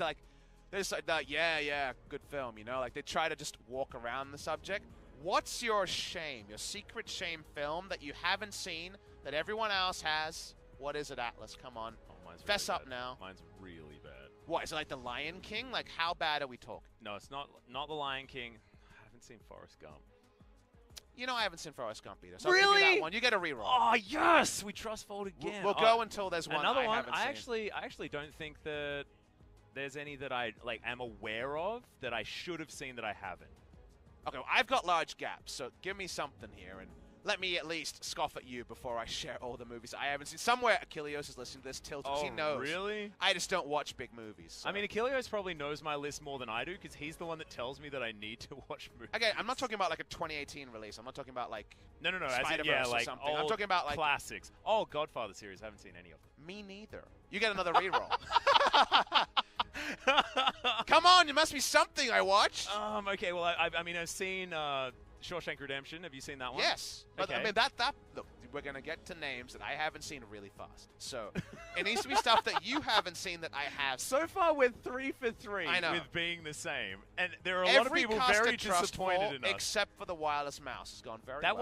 they're just like, yeah, good film, you know? Like, they try to just walk around the subject. What's your shame, your secret shame film that you haven't seen, that everyone else has? What is it, Atlas? Come on. Oh, mine's Fess really up bad. now. Mine's really bad. What, is it like The Lion King? Like, how bad are we talking? No, it's not The Lion King. I haven't seen Forrest Gump. You know I haven't seen Forrest Gump either, so really? I'll give you that one. You get a reroll. Oh, yes! We trust Fold again. We'll go until there's one Another I one. haven't seen. I actually don't think that there's any that I am aware of that I should have seen that I haven't. Okay, well, I've got large gaps, so give me something here, and let me at least scoff at you before I share all the movies I haven't seen. Somewhere Achilleos is listening to this, because he knows. Really? I just don't watch big movies. So. I mean, Achilleos probably knows my list more than I do, because he's the one that tells me that I need to watch movies. Again, I'm not talking about like a 2018 release. I'm not talking about like no, Spider-Verse or like something. I'm talking about like classics. Oh, Godfather series. I haven't seen any of them. Me neither. You get another reroll. Come on, there must be something I watched. Okay, well, I mean, I've seen Shawshank Redemption. Have you seen that one? Yes. But okay. I mean, look, we're going to get to names that I haven't seen really fast. So it needs to be stuff that you haven't seen that I have. So far, we're 3 for 3 with being the same. And there are a lot of people very disappointed in us. Except for the wireless mouse. Has gone very well.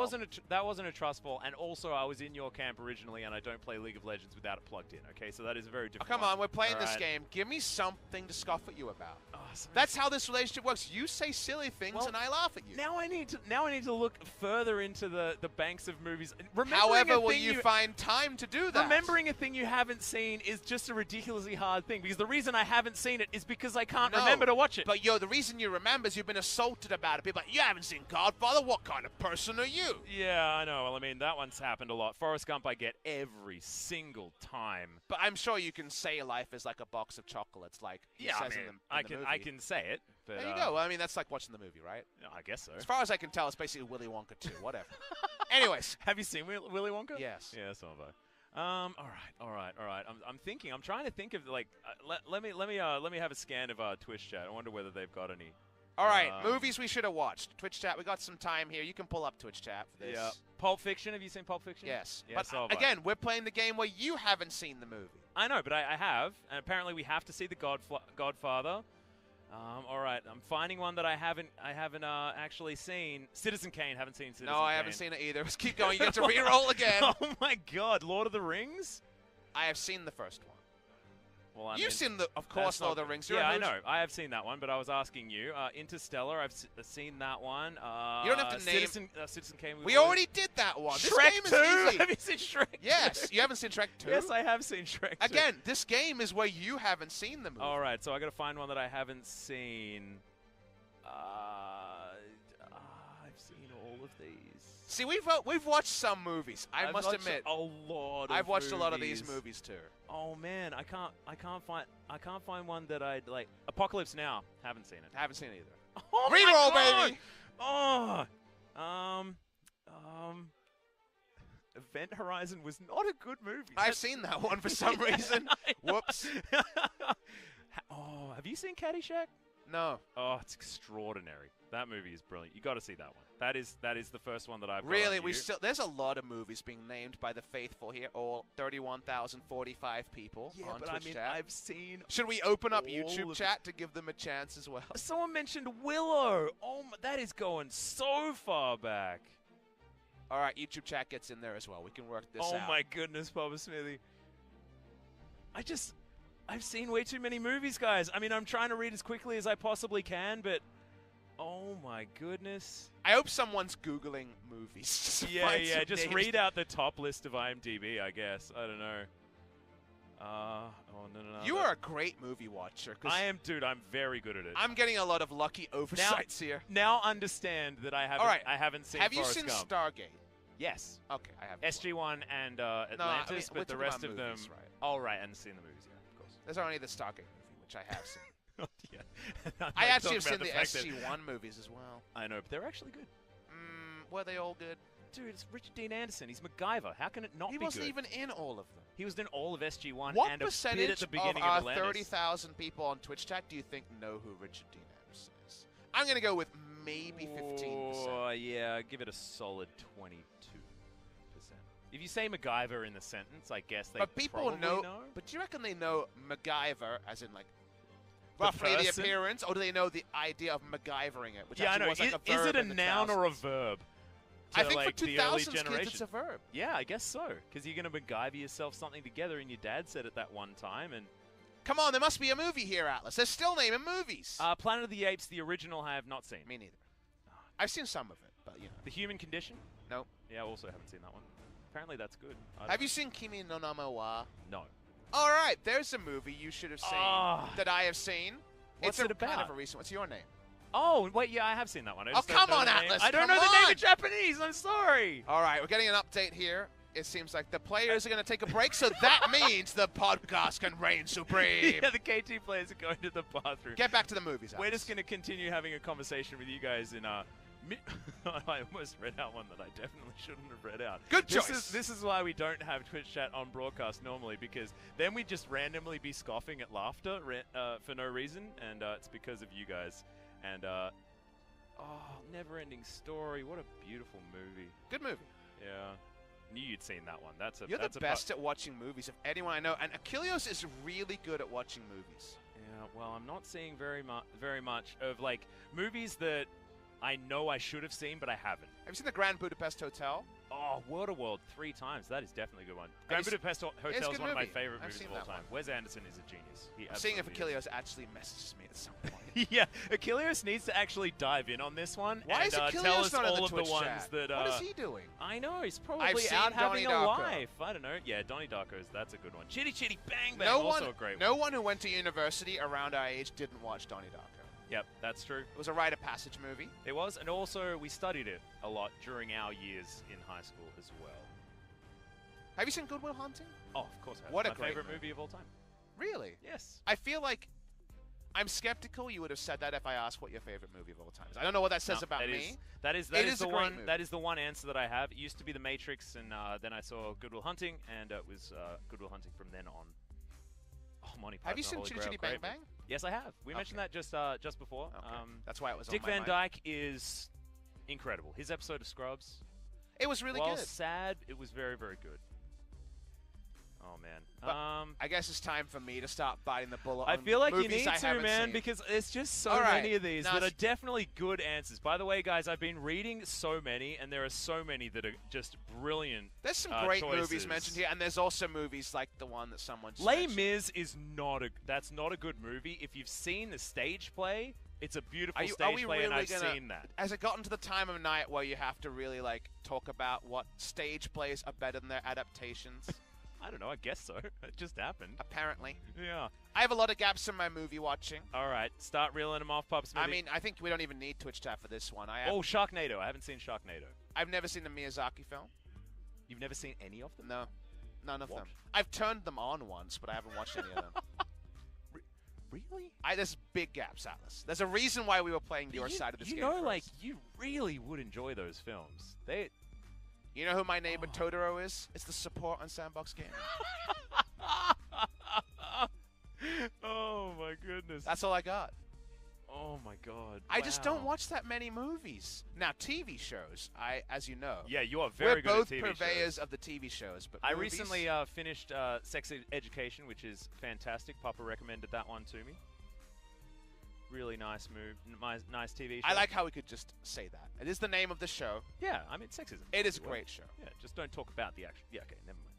That wasn't a trust fall. And also, I was in your camp originally, and I don't play League of Legends without it plugged in. Okay, so that is a very different come on, we're playing all this right. game. Give me something to scoff at you about. Oh, that's how this relationship works. You say silly things, and I laugh at you. Now I need to look further into the banks of movies. However, will you find time to do that? Remembering a thing you haven't seen is just a ridiculously hard thing, because the reason I haven't seen it is because I can't remember to watch it. But the reason you remember is you've been assaulted about it. People are like, you haven't seen Godfather? What kind of person are you? Yeah, I know. Well, I mean, that one's happened a lot. Forrest Gump I get every single time. But I'm sure you can say life is like a box of chocolates, like he says in the movie. I can say it. But, there you go. Well, I mean, that's like watching the movie, right? I guess so. As far as I can tell, it's basically Willy Wonka 2, whatever. Anyways. Have you seen Willy Wonka? Yes. Yeah, so have I. All right. I'm trying to think of like. Let me have a scan of our Twitch chat. I wonder whether they've got any. All right, movies we should have watched. Twitch chat. We got some time here. You can pull up Twitch chat for this. Yeah. Pulp Fiction. Have you seen Pulp Fiction? Yes. Yeah, but so again, we're playing the game where you haven't seen the movie. I know, but I have, and apparently we have to see the Godfather. All right, I'm finding one that I haven't actually seen. Citizen Kane, haven't seen Citizen Kane. No, I haven't seen it either. Let's keep going. You get to re-roll again. Oh my God, Lord of the Rings? I have seen the first one. Well, You've seen of course, Lord of the Rings. Yeah, I know. I have seen that one, but I was asking you. Interstellar, I've seen that one. You don't have to name. Citizen Kane. We already did that one. Shrek this game 2. Is easy. Have you seen Shrek 2? Yes. You haven't seen Shrek 2? Yes, I have seen Shrek 2. Again, this game is where you haven't seen the movie. All right, so I got to find one that I haven't seen. I've seen all of these. See, we've watched some movies. I must admit, a lot. I've watched a lot of these movies too. Oh man, I can't find one that I'd like. Apocalypse Now, haven't seen it. Haven't seen it either. Oh Reroll, baby. Oh, Event Horizon was not a good movie. I've seen that one for some reason. Whoops. Oh, have you seen Caddyshack? No. Oh, it's extraordinary. That movie is brilliant. You got to see that one. That is the first one that I've really. got There's a lot of movies being named by the faithful here. All 31,045 people on Twitch chat. I've seen. Should we open up YouTube chat to give them a chance as well? Someone mentioned Willow. Oh, that is going so far back. All right, YouTube chat gets in there as well. We can work this out. Oh my goodness, Papa Smithy. I've seen way too many movies, guys. I mean, I'm trying to read as quickly as I possibly can, but Oh my goodness. I hope someone's Googling movies. Yeah. Just read out the top list of IMDb, I guess. I don't know. Oh, no. You are a great movie watcher. I am, dude. I'm very good at it. I'm getting a lot of lucky oversights here. Now understand that I haven't. All right. I haven't seen. Have you Forrest seen Gump. Stargate? Yes. Okay, I have. SG-1 and Atlantis, we're but the talking rest about of them. movies, right? Oh, right, and seen the movies, yeah, of course. There's only the Stargate movie, which I have seen. Oh, yeah. I actually have seen the SG-1 movies as well. I know, but they're actually good. Were they all good? Dude, it's Richard Dean Anderson. He's MacGyver. How can it not be good? He wasn't even in all of them. He was in all of SG-1 What and a bit percentage at the beginning of our Atlantis. 30,000 people on Twitch chat do you think know who Richard Dean Anderson is? I'm going to go with maybe 15%. Oh, yeah, give it a solid 22%. If you say MacGyver in the sentence, I guess they probably know. But do you reckon they know MacGyver as in, like, roughly the appearance, or do they know the idea of MacGyvering it? Which yeah, I know. Was like a verb is it a in the noun 2000s? or a verb? I think like, for 2000s kids, it's a verb. Yeah, I guess so. Because you're going to MacGyver yourself something together, and your dad said it that one time. And come on, there must be a movie here, Atlas. They're still naming movies. Planet of the Apes, the original, I have not seen. Me neither. I've seen some of it, but you know. The Human Condition? Nope. Yeah, I also haven't seen that one. Apparently that's good. Have you seen Kimi no Na mo wa? No. All right, there's a movie you should have seen that I have seen. What's it about? Kind of a recent. What's your name? Oh, wait, yeah, I have seen that one. Oh, come on, Atlas. I don't know the name in Japanese. I'm sorry. All right, we're getting an update here. It seems like the players are going to take a break, so that means the podcast can reign supreme. Yeah, the KT players are going to the bathroom. Get back to the movies, Atlas. We're just going to continue having a conversation with you guys in I almost read out one that I definitely shouldn't have read out. Good choice. This is why we don't have Twitch chat on broadcast normally, because then we'd just randomly be scoffing at laughter for no reason, and it's because of you guys. And, Never-Ending Story. What a beautiful movie. Good movie. Yeah. Knew you'd seen that one. You're the best at watching movies of anyone I know, and Achilles is really good at watching movies. Yeah, well, I'm not seeing very much of, like, movies that I know I should have seen, but I haven't. Have you seen the Grand Budapest Hotel? Oh, Waterworld 3 times. That is definitely a good one. Grand Budapest Hotel is one of my favorite movies of all time. Wes Anderson is a genius. I'm seeing if Achilles actually messages me at some point. Yeah, Achilles needs to actually dive in on this one. Why is Achilles tell us not all in the of Twitch the ones chat? that. What is he doing? I know, he's probably out having Donnie a Darko. life. I don't know. Yeah, Donnie Darko's, that's a good one. Chitty Chitty Bang Bang, also a great one. No one who went to university around our age didn't watch Donnie Darko. Yep, that's true. It was a rite of passage movie. It was, and also we studied it a lot during our years in high school as well. Have you seen Good Will Hunting? Oh, of course I have. What a my great favorite movie of all time. Really? Yes. I feel like I'm skeptical you would have said that if I asked what your favorite movie of all time is. I don't know what that says about me. That is the one answer that I have. It used to be The Matrix, and then I saw Good Will Hunting, and it was Good Will Hunting from then on. Oh, Monty Python. Have you seen Chitty Chitty Bang Bang? Yes, I have. We mentioned that just before. Okay. That's why it was Dick on my Van mind. Dyke is incredible. His episode of Scrubs. It was really While good. sad, it was very, very good. Oh, man. I guess it's time for me to start biting the bullet. I feel like you need to, man, because there's just so many of these that are definitely good answers. By the way, guys, I've been reading so many, and there are so many that are just brilliant. There's some great movies mentioned here, and there's also movies like the one that someone just Les mentioned. Mis is that's not a good movie. If you've seen the stage play, it's a beautiful stage play, and I've seen that. Has it gotten to the time of night where you have to really like talk about what stage plays are better than their adaptations? I don't know. I guess so. It just happened. Apparently. Yeah. I have a lot of gaps in my movie watching. All right. Start reeling them off, Pops. I mean, I think we don't even need Twitch chat for this one. Sharknado. I haven't seen Sharknado. I've never seen the Miyazaki film. You've never seen any of them? No. None of them. I've turned them on once, but I haven't watched any of them. Really? There's big gaps, Atlas. There's a reason why we were playing your side of this game. You know, first. you really would enjoy those films. You know who my neighbor Totoro is? It's the support on Sandbox Gaming. Oh, my goodness. That's all I got. Oh, my God. I just don't watch that many movies. Now, TV shows, as you know. Yeah, you are very good at TV shows. We're both purveyors of the TV shows. But I movies? recently finished Sex Education, which is fantastic. Papa recommended that one to me. Really nice nice TV show. I like how we could just say that. It is the name of the show. Yeah, I mean, sexism. It is a great show. Yeah, just don't talk about the action. Yeah, okay, never mind.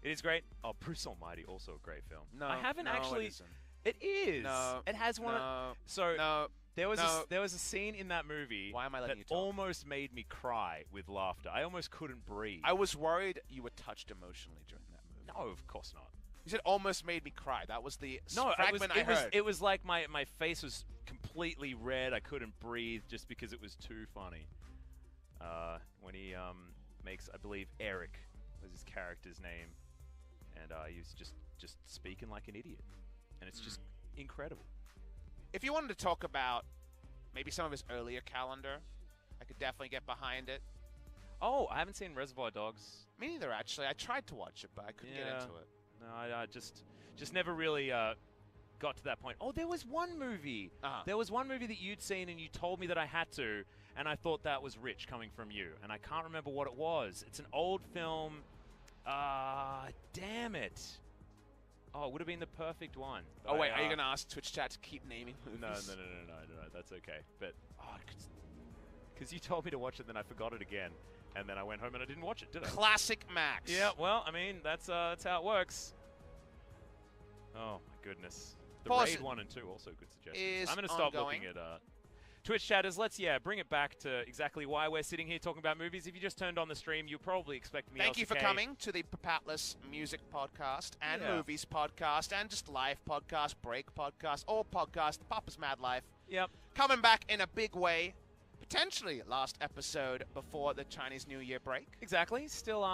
It is great. Oh, Bruce Almighty, also a great film. No, I haven't actually. It isn't. It is. No. It has one. No. So. No. There was No. there was a scene in that movie Why am I letting that you talk? almost made me cry with laughter. I almost couldn't breathe. I was worried you were touched emotionally during that movie. No, of course not. You said almost made me cry. That was the No, fragment I heard. it was like my face was completely red. I couldn't breathe just because it was too funny. When he makes, I believe, Eric was his character's name, and he was just speaking like an idiot, and it's just incredible. If you wanted to talk about maybe some of his earlier calendar, I could definitely get behind it. Oh, I haven't seen Reservoir Dogs. Me neither, actually. I tried to watch it, but I couldn't get into it. No, I just never really got to that point. Oh, there was one movie. There was one movie that you'd seen and you told me that I had to, and I thought that was rich coming from you, and I can't remember what it was. It's an old film. Damn it. Oh, it would have been the perfect one. Oh, wait, are you going to ask Twitch chat to keep naming movies? No, that's okay. But, because you told me to watch it, then I forgot it again. And then I went home and I didn't watch it, did I? Classic Max. Yeah, well, I mean, that's how it works. Oh, my goodness. The Raid 1 and 2 also good suggestions. I'm going to stop looking at Twitch chatters. Let's, bring it back to exactly why we're sitting here talking about movies. If you just turned on the stream, you're probably expecting the Thank LCK. you for coming to the Papatless Music Podcast and Movies Podcast and just Live Podcast, Break Podcast, all podcast, Papa's Mad Life. Yep. Coming back in a big way. Potentially last episode before the Chinese New Year break. Exactly. Still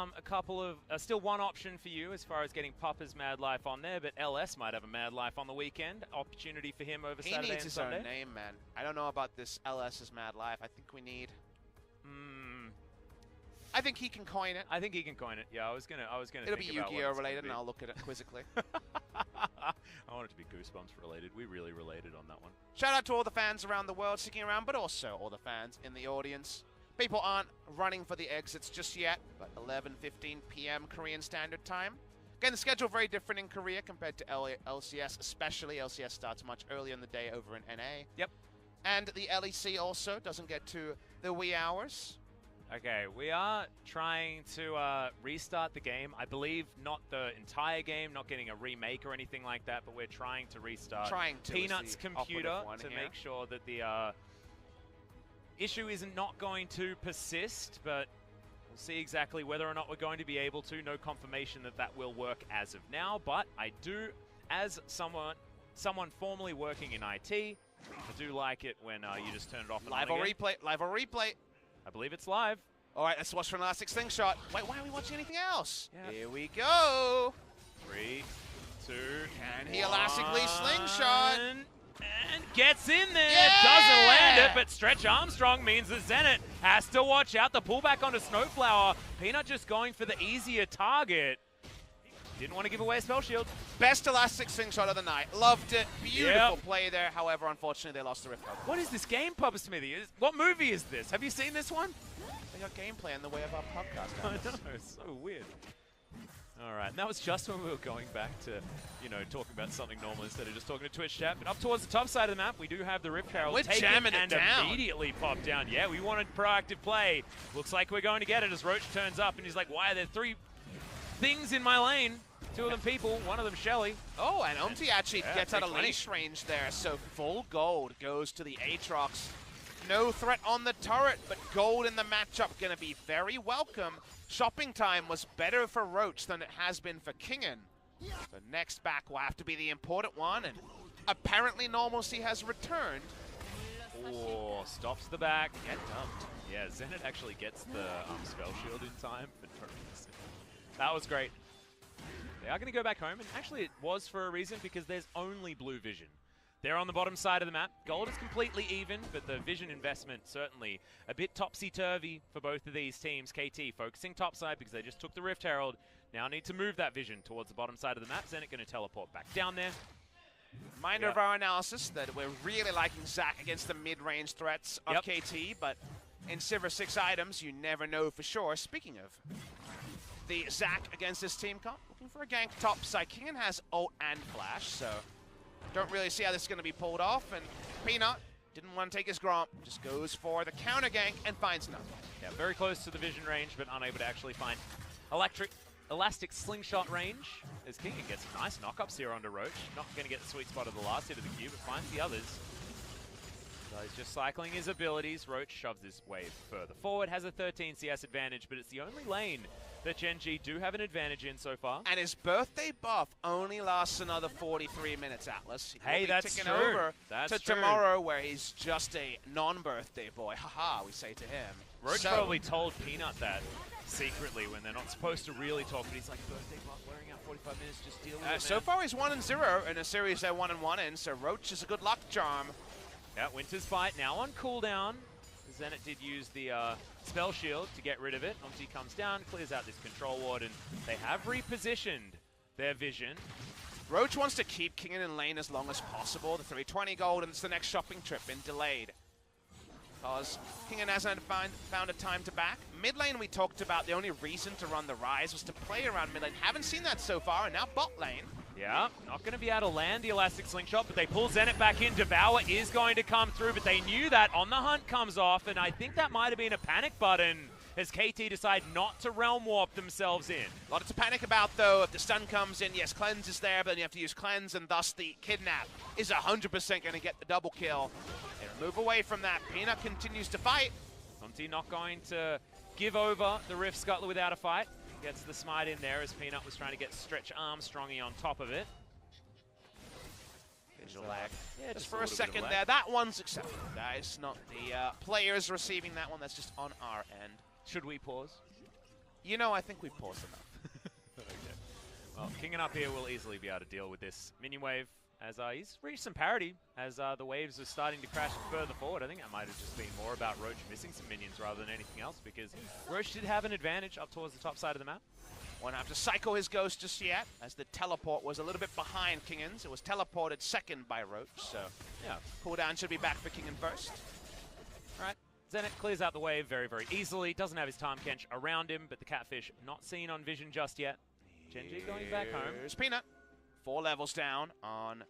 still one option for you as far as getting Papa's Mad Life on there, but LS might have a Mad Life on the weekend. Opportunity for him over Saturday and Sunday. He needs his own name, man. I don't know about this LS's Mad Life. I think we need... I think he can coin it. I think he can coin it. Yeah, I was gonna It'll be Yu-Gi-Oh related, and I'll look at it quizzically. I want it to be Goosebumps related. We really related on that one. Shout out to all the fans around the world sticking around, but also all the fans in the audience. People aren't running for the exits just yet, but 11:15 p.m. Korean Standard Time. Again, the schedule very different in Korea compared to LCS, especially LCS starts much earlier in the day over in NA. Yep. And the LEC also doesn't get to the wee hours. Okay, we are trying to restart the game. I believe not the entire game, not getting a remake or anything like that, but we're trying to restart Peanut's computer to make sure that the issue isn't not going to persist, but we'll see exactly whether or not we're going to be able to. No confirmation that that will work as of now, but I do, as someone formerly working in IT, I do like it when you just turn it off and Live or replay, live or replay. I believe it's live. All right, let's watch for an elastic slingshot. Wait, why are we watching anything else? Yeah. Here we go. 3, 2, and he elastically slingshot. And gets in there. Yeah! Doesn't land it, but Stretch Armstrong means that Zenit has to watch out. The pullback onto Snowflower. Peanut just going for the easier target. Didn't want to give away a spell shield. Best elastic slingshot of the night. Loved it. Beautiful play there. However, unfortunately, they lost the Rift. What is this game, Papa Smithy? What movie is this? Have you seen this one? They got gameplay in the way of our podcast. I know, it's so weird. All right, and that was just when we were going back to, talking about something normal instead of just talking to Twitch chat. But up towards the top side of the map, we do have the Rift Herald taken and immediately popped down. Yeah, we wanted proactive play. Looks like we're going to get it as Roach turns up and he's like, why are there 3 things in my lane? 2 of them people, 1 of them Shelly. Oh, and Umti actually gets out of leash range there, so full gold goes to the Aatrox. No threat on the turret, but gold in the matchup going to be very welcome. Shopping time was better for Roach than it has been for Kingen. The next back will have to be the important one, and apparently normalcy has returned. Oh, stops the back. Get dumped. Yeah, Zenit actually gets the spell shield in time, but that was great. They are going to go back home, and actually it was for a reason because there's only blue vision. They're on the bottom side of the map. Gold is completely even, but the vision investment certainly a bit topsy-turvy for both of these teams. KT focusing topside because they just took the Rift Herald. Now need to move that vision towards the bottom side of the map. Zenit going to teleport back down there. Reminder of our analysis that we're really liking Zac against the mid-range threats of KT, but in Sivir 6 items, you never know for sure. Speaking of the Zac against this team comp, looking for a gank top side. Kingen has ult and flash, so don't really see how this is going to be pulled off. And Peanut didn't want to take his Gromp, just goes for the counter gank and finds nothing. Yeah, very close to the vision range, but unable to actually find elastic slingshot range. As Kingen gets some nice knockups here onto Roach. Not going to get the sweet spot of the last hit of the queue, but finds the others. he's just cycling his abilities. Roach shoves this wave further forward, has a 13 CS advantage, but it's the only lane that Gen.G do have an advantage in so far. And his birthday buff only lasts another 43 minutes, Atlas. Hey, that's ticking true. over That's to true. tomorrow, where he's just a non-birthday boy. Haha, we say to him. Roach probably told Peanut that secretly when they're not supposed to really talk, but he's like, birthday buff, wearing out 45 minutes, just deal with it, So far, he's 1-0 in a series they're 1-1 in, so Roach is a good luck charm. Yeah, Winter's Bite now on cooldown. Zenit did use the spell shield to get rid of it. Omti comes down, clears out this control ward, and they have repositioned their vision. Roach wants to keep Kingen in lane as long as possible. The 320 gold, and it's the next shopping trip been delayed, because Kingen hasn't found a time to back. Mid lane, we talked about the only reason to run the Rise was to play around mid lane. Haven't seen that so far, and now bot lane. Yeah, not going to be able to land the Elastic Slingshot, but they pull Zenit back in. Devour is going to come through, but they knew that. On the Hunt comes off, and I think that might have been a panic button as KT decide not to Realm Warp themselves in. A lot to panic about, though. If the stun comes in, yes, Cleanse is there, but then you have to use Cleanse, and thus the Kidnap is 100% going to get the double kill. They move away from that. Peanut continues to fight. Omti not going to give over the Rift Scuttler without a fight. Gets the smite in there as Peanut was trying to get Stretch Armstrongy on top of it. Visual lag. Yeah, just for a second there. That one's acceptable, guys. Not the players receiving that one. That's just on our end. Should we pause? You know, I think we paused enough. Okay. Well, Kingen up here will easily be able to deal with this minion wave as he's reached some parity as the waves are starting to crash further forward. I think that might have just been more about Roach missing some minions rather than anything else, because Roach did have an advantage up towards the top side of the map. Won't have to cycle his ghost just yet, as the teleport was a little bit behind Kingen's. It was teleported second by Roach, so yeah, cooldown should be back for Kingen first. All right, Zenit clears out the wave very, very easily. Doesn't have his Time Kench around him, but the Catfish not seen on vision just yet. Gen.G going back home. Here's Peanut. 4 levels down on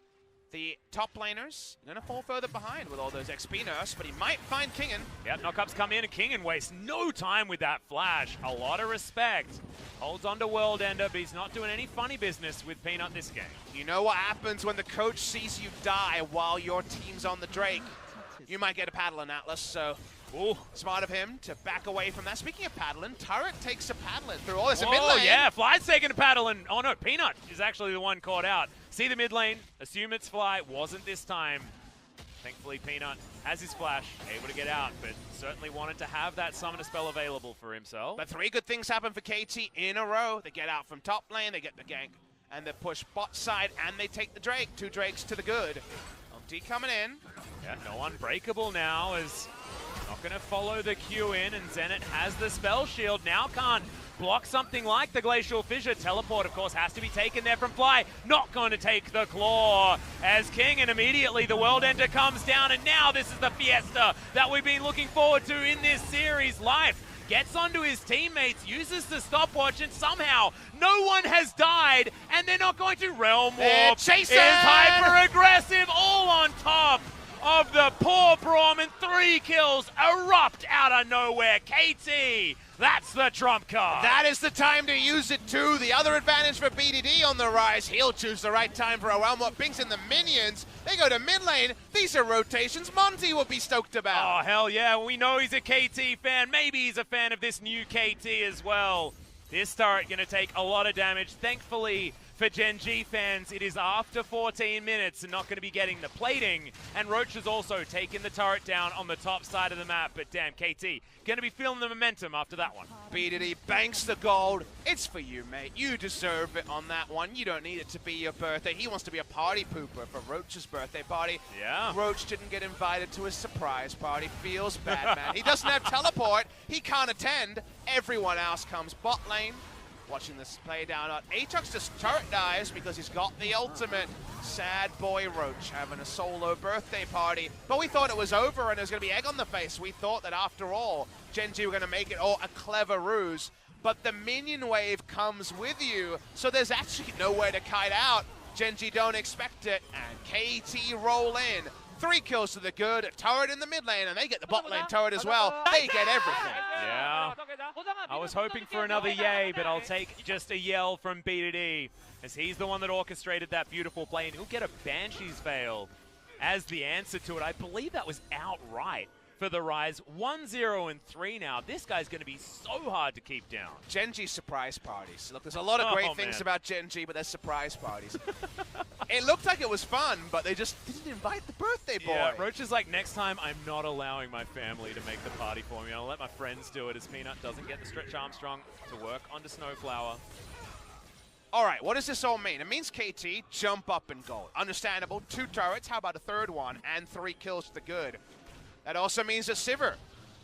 the top laners. Gonna fall further behind with all those XP nerfs, but he might find Kingen. Yep, knockups come in, and Kingen wastes no time with that flash. A lot of respect. Holds on to World Ender, but he's not doing any funny business with Peanut this game. You know what happens when the coach sees you die while your team's on the Drake? You might get a paddle in Atlas, so ooh, smart of him to back away from that. Speaking of paddling, Turret takes a paddling through all this in mid lane. Oh yeah, Fly's taking a paddle, and oh no, Peanut is actually the one caught out. See the mid lane, assume it's Fly, wasn't this time. Thankfully Peanut has his flash, able to get out, but certainly wanted to have that summoner spell available for himself. But 3 good things happen for KT in a row. They get out from top lane, they get the gank, and they push bot side, and they take the Drake. 2 Drakes to the good. Omti coming in. Yeah, no Unbreakable now is not going to follow the Q in, and Zenit has the spell shield. Now can't block something like the Glacial Fissure. Teleport, of course, has to be taken there from Fly. Not going to take the Claw as King, and immediately the World Ender comes down, and now this is the fiesta that we've been looking forward to in this series. Life gets onto his teammates, uses the stopwatch, and somehow no one has died, and they're not going to Realm Warp. Chase is hyper-aggressive, all on top of the poor Braum, and 3 kills erupt out of nowhere. KT, that's the trump card. That is the time to use it too. The other advantage for BDD on the Rise. He'll choose the right time for a Realm Warp. Binks in the minions. They go to mid lane. These are rotations Monty will be stoked about. Oh, hell yeah. We know he's a KT fan. Maybe he's a fan of this new KT as well. This turret going to take a lot of damage. Thankfully, for Gen.G fans, it is after 14 minutes and not going to be getting the plating. And Roach has also taken the turret down on the top side of the map. But damn, KT going to be feeling the momentum after that one. BDD banks the gold. It's for you, mate. You deserve it on that one. You don't need it to be your birthday. He wants to be a party pooper for Roach's birthday party. Yeah. Roach didn't get invited to his surprise party. Feels bad, man. He doesn't have teleport. He can't attend. Everyone else comes bot lane. Watching this play down. Aatrox just turret dies because he's got the ultimate. Sad boy Roach having a solo birthday party. But we thought it was over and there was going to be egg on the face. We thought that after all, Gen.G were going to make it all a clever ruse. But the minion wave comes with you, so there's actually nowhere to kite out. Gen.G don't expect it, and KT roll in. 3 kills to the good, a turret in the mid lane, and they get the bot lane turret as well. They get everything. Yeah. I was hoping for another yay, but I'll take just a yell from BDD, as he's the one that orchestrated that beautiful play, and he'll get a Banshee's Veil as the answer to it. I believe that was outright for the Rise. 1-0-3 now. This guy's going to be so hard to keep down. Gen.G surprise parties. Look, there's a lot of great things about Gen.G, but there's surprise parties. It looked like it was fun, but they just didn't invite the birthday boy. Yeah, Roach is like, next time I'm not allowing my family to make the party for me. I'll let my friends do it, as Peanut doesn't get the Stretch Armstrong to work onto Snowflower. All right, what does this all mean? It means KT jump up in gold. Understandable. 2 turrets, how about a third one, and 3 kills to the good. That also means that Sivir,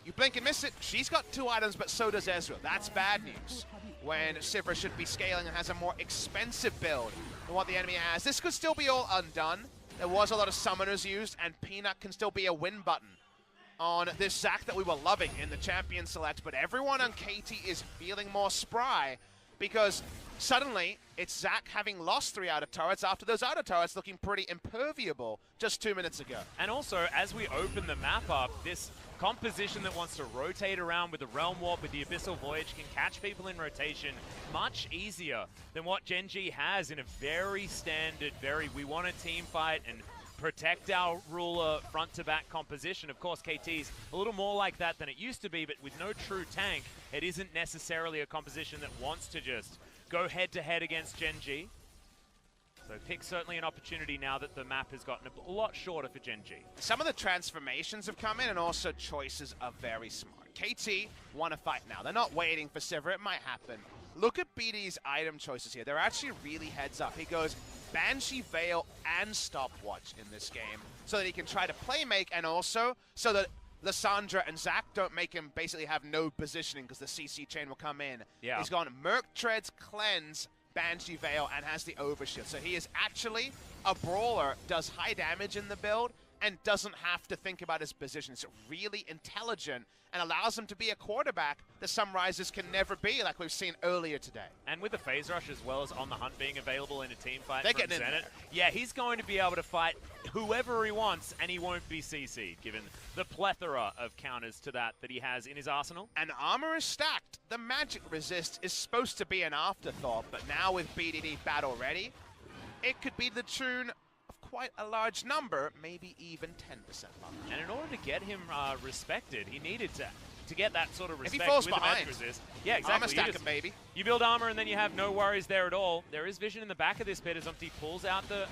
you blink and miss it, she's got 2 items, but so does Ezreal. That's bad news when Sivir should be scaling and has a more expensive build than what the enemy has. This could still be all undone. There was a lot of summoners used, and Peanut can still be a win button on this Zac that we were loving in the champion select, but everyone on KT is feeling more spry because suddenly it's Zac having lost 3 outer turrets after those outer turrets looking pretty imperviable just 2 minutes ago. And also, as we open the map up, this composition that wants to rotate around with the Realm Warp, with the Abyssal Voyage, can catch people in rotation much easier than what Gen.G has in a very standard, we want a team fight and protect our ruler front-to-back composition. Of course, KT's a little more like that than it used to be, but with no true tank, it isn't necessarily a composition that wants to just go head-to-head against Gen.G. So pick certainly an opportunity now that the map has gotten a lot shorter for Gen.G. Some of the transformations have come in, and also choices are very smart. KT want to fight now. They're not waiting for Sivir. It might happen. Look at BD's item choices here. They're actually really heads up. He goes Banshee, Veil, and Stopwatch in this game so that he can try to play make, and also so that Lissandra and Zac don't make him basically have no positioning because the CC chain will come in. Yeah. He's gone Merc Treads, Cleanse, Banshee Veil, and has the Overshield. So he is actually a brawler, does high damage in the build, and doesn't have to think about his position. It's really intelligent and allows him to be a quarterback that some Risers can never be, like we've seen earlier today. And with the Phase Rush as well as On the Hunt being available in a team fight They're from getting in Zenit, there. yeah, he's going to be able to fight whoever he wants, and he won't be CC'd, given the plethora of counters to that he has in his arsenal. And armor is stacked. The magic resist is supposed to be an afterthought, but now with BDD battle ready, it could be the tune of quite a large number, maybe even 10% large. And in order to get him respected, he needed to get that sort of respect. If he falls with behind, the magic resist. Yeah, exactly. Armor stack him, baby. You build armor and then you have no worries there at all. There is vision in the back of this pit as Umpty pulls out the